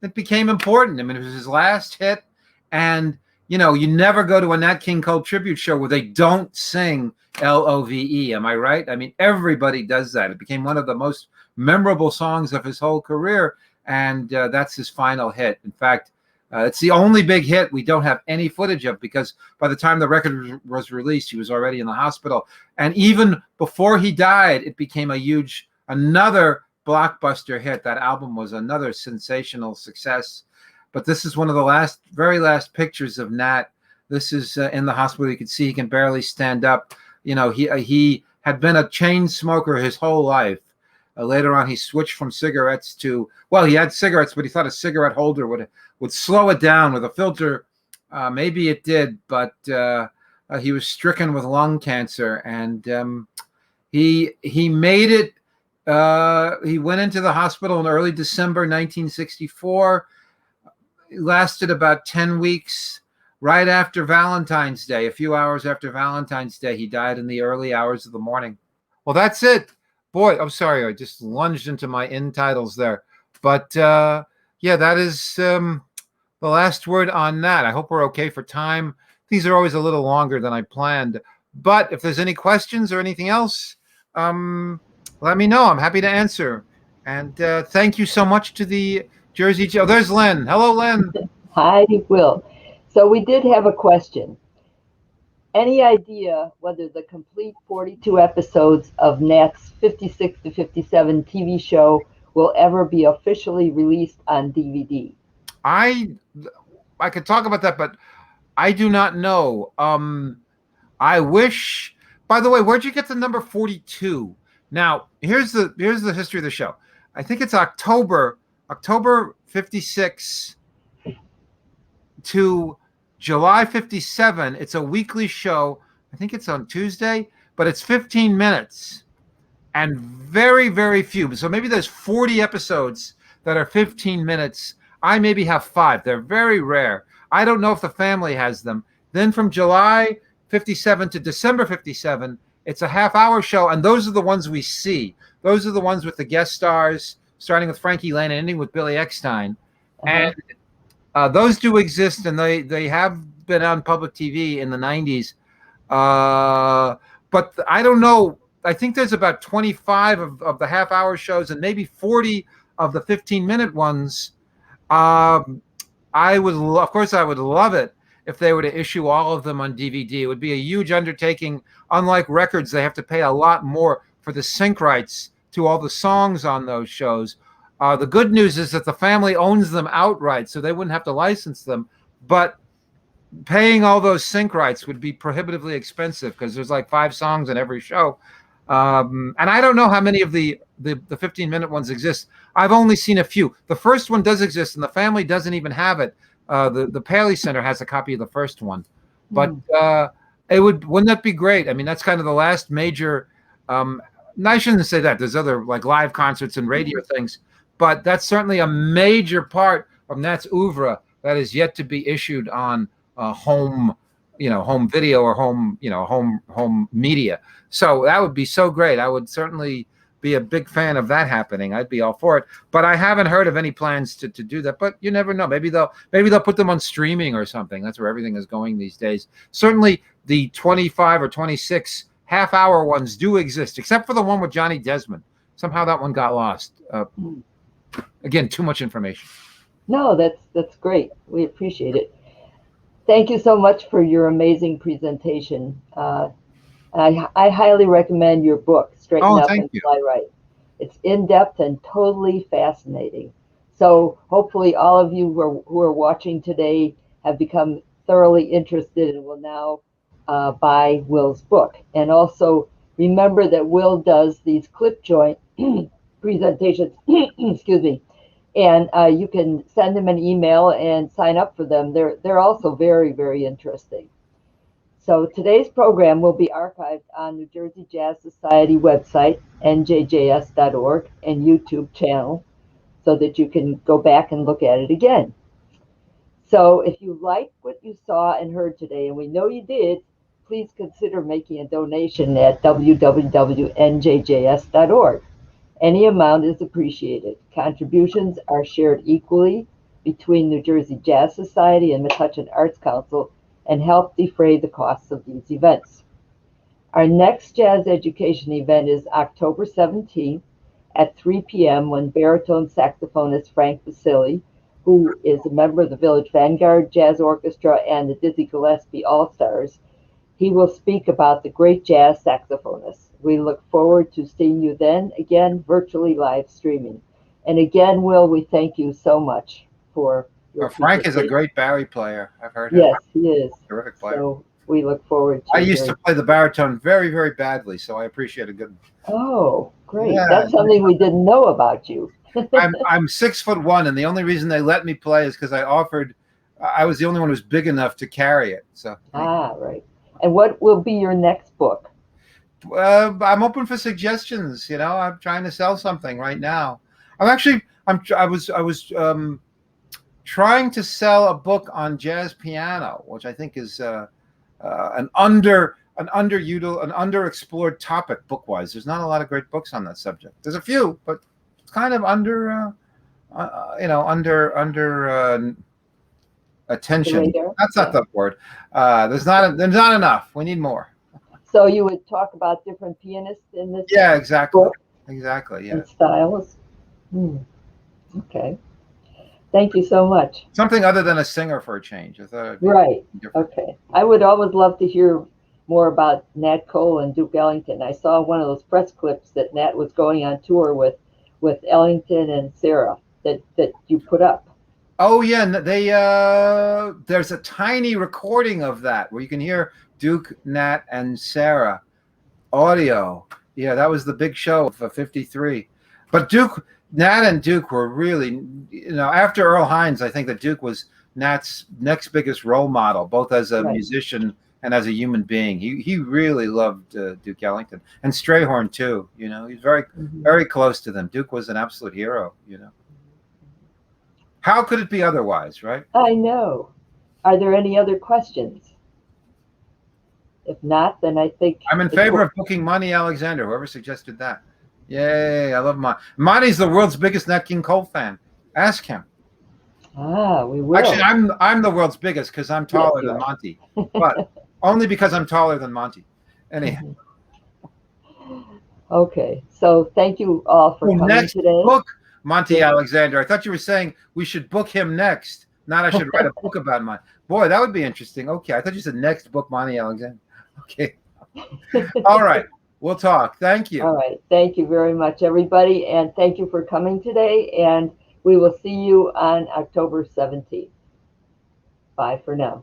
it became important. I mean, it was his last hit, and you never go to a Nat King Cole tribute show where they don't sing Love. Am I right? I mean, everybody does that. It became one of the most memorable songs of his whole career, and that's his final hit. In fact, it's the only big hit we don't have any footage of, because by the time the record was released, he was already in the hospital. And even before he died, it became another blockbuster hit. That album was another sensational success. But this is one of the very last pictures of Nat. This is in the hospital. You can see he can barely stand up. He had been a chain smoker his whole life. Later on, he switched from cigarettes to, well, he had cigarettes, but he thought a cigarette holder would slow it down with a filter. Maybe it did, but he was stricken with lung cancer, and he made it. He went into the hospital in early December 1964. It lasted about 10 weeks. Right after Valentine's Day, a few hours after Valentine's Day, he died in the early hours of the morning. Well, that's it. Boy, I'm sorry, I just lunged into my end titles there. But yeah, that is the last word on that. I hope we're okay for time. These are always a little longer than I planned. But if there's any questions or anything else, let me know. I'm happy to answer. And thank you so much to the Jersey Joe. There's Len. Hello, Len. Hi, Will. So we did have a question. Any idea whether the complete 42 episodes of Nat's 56 to 57 TV show will ever be officially released on DVD? I could talk about that, but I do not know. I wish. By the way, where'd you get the number 42? Now, here's the history of the show. I think it's October 56 to July 57. It's a weekly show. I think it's on Tuesday, but it's 15 minutes and very, very few. So maybe there's 40 episodes that are 15 minutes. I maybe have 5. They're very rare. I don't know if the family has them. Then from July 57 to December 57, it's a half-hour show, and those are the ones we see. Those are the ones with the guest stars, starting with Frankie Lane and ending with Billy Eckstein. And those do exist, and they have been on public TV in the 90s. But I don't know. I think there's about 25 of the half-hour shows and maybe 40 of the 15-minute ones. Of course, I would love it if they were to issue all of them on DVD. It would be a huge undertaking. Unlike records, they have to pay a lot more for the sync rights to all the songs on those shows. The good news is that the family owns them outright, so they wouldn't have to license them. But paying all those sync rights would be prohibitively expensive because there's like 5 songs in every show. And I don't know how many of the 15-minute ones exist. I've only seen a few. The first one does exist, and the family doesn't even have it. The Paley Center has a copy of the first one. But wouldn't that be great? I mean, that's kind of the last major. I shouldn't say that. There's other like live concerts and radio things, but that's certainly a major part of Nat's oeuvre that is yet to be issued on home video or home media. So that would be so great. I would certainly be a big fan of that happening. I'd be all for it. But I haven't heard of any plans to do that. But you never know. Maybe they'll put them on streaming or something. That's where everything is going these days. Certainly the 25 or 26 half-hour ones do exist, except for the one with Johnny Desmond. Somehow that one got lost. Again, too much information. No, that's great. We appreciate it. Thank you so much for your amazing presentation. I highly recommend your book, Straighten Up and Fly Right. It's in-depth and totally fascinating. So hopefully all of you who are watching today have become thoroughly interested and will now buy Will's book. And also remember that Will does these clip joint presentations, excuse me, and you can send him an email and sign up for them. They're also very, very interesting. So today's program will be archived on New Jersey Jazz Society website, njjs.org, and YouTube channel, so that you can go back and look at it again. So if you liked what you saw and heard today, and we know you did, please consider making a donation at www.njjs.org. Any amount is appreciated. Contributions are shared equally between New Jersey Jazz Society and Metuchen Arts Council and help defray the costs of these events. Our next jazz education event is October 17th at 3 p.m. when baritone saxophonist Frank Basili, who is a member of the Village Vanguard Jazz Orchestra and the Dizzy Gillespie All-Stars, he will speak about the great jazz saxophonist. We look forward to seeing you then, again, virtually live streaming. And again, Will, we thank you so much for your Frank is a great Barry player. I've heard him. Yes, he is. Terrific player. So we look forward to. I used to play the baritone very, very badly, so I appreciate a good. Oh, great! Yeah. That's something we didn't know about you. I'm 6'1", and the only reason they let me play is because I was the only one who was big enough to carry it. So Right. And what will be your next book? I'm open for suggestions. You know, I'm trying to sell something right now. I was trying to sell a book on jazz piano, which I think is an underexplored topic book-wise. There's not a lot of great books on that subject. There's a few, but it's kind of under attention. That's not the word. There's not enough. We need more. So you would talk about different pianists in this? Yeah, exactly. Book? Exactly. Yeah. And styles. Okay. Thank you so much. Something other than a singer for a change. Right. Okay. I would always love to hear more about Nat Cole and Duke Ellington. I saw one of those press clips that Nat was going on tour with Ellington and Sarah that you put up. Oh yeah, there's a tiny recording of that where you can hear Duke, Nat, and Sarah audio. Yeah, that was the big show of '53. But Nat and Duke were really, after Earl Hines, I think that Duke was Nat's next biggest role model, both as a musician and as a human being. He really loved Duke Ellington and Strayhorn too. He's very very close to them. Duke was an absolute hero. How could it be otherwise, right? I know. Are there any other questions? If not, then I think I'm in favor of booking Monty Alexander. Whoever suggested that. Yay! I love Monty. Monty's the world's biggest Nat King Cole fan. Ask him. We will. Actually, I'm the world's biggest because I'm taller than Monty, but only because I'm taller than Monty. Anyhow. Okay, so thank you all for coming today. Book Monty Alexander. I thought you were saying we should book him next. Not I should write a book about Monty. Boy, that would be interesting. Okay, I thought you said next book Monty Alexander. Okay. All right. We'll talk. Thank you. All right. Thank you very much, everybody. And thank you for coming today. And we will see you on October 17th. Bye for now.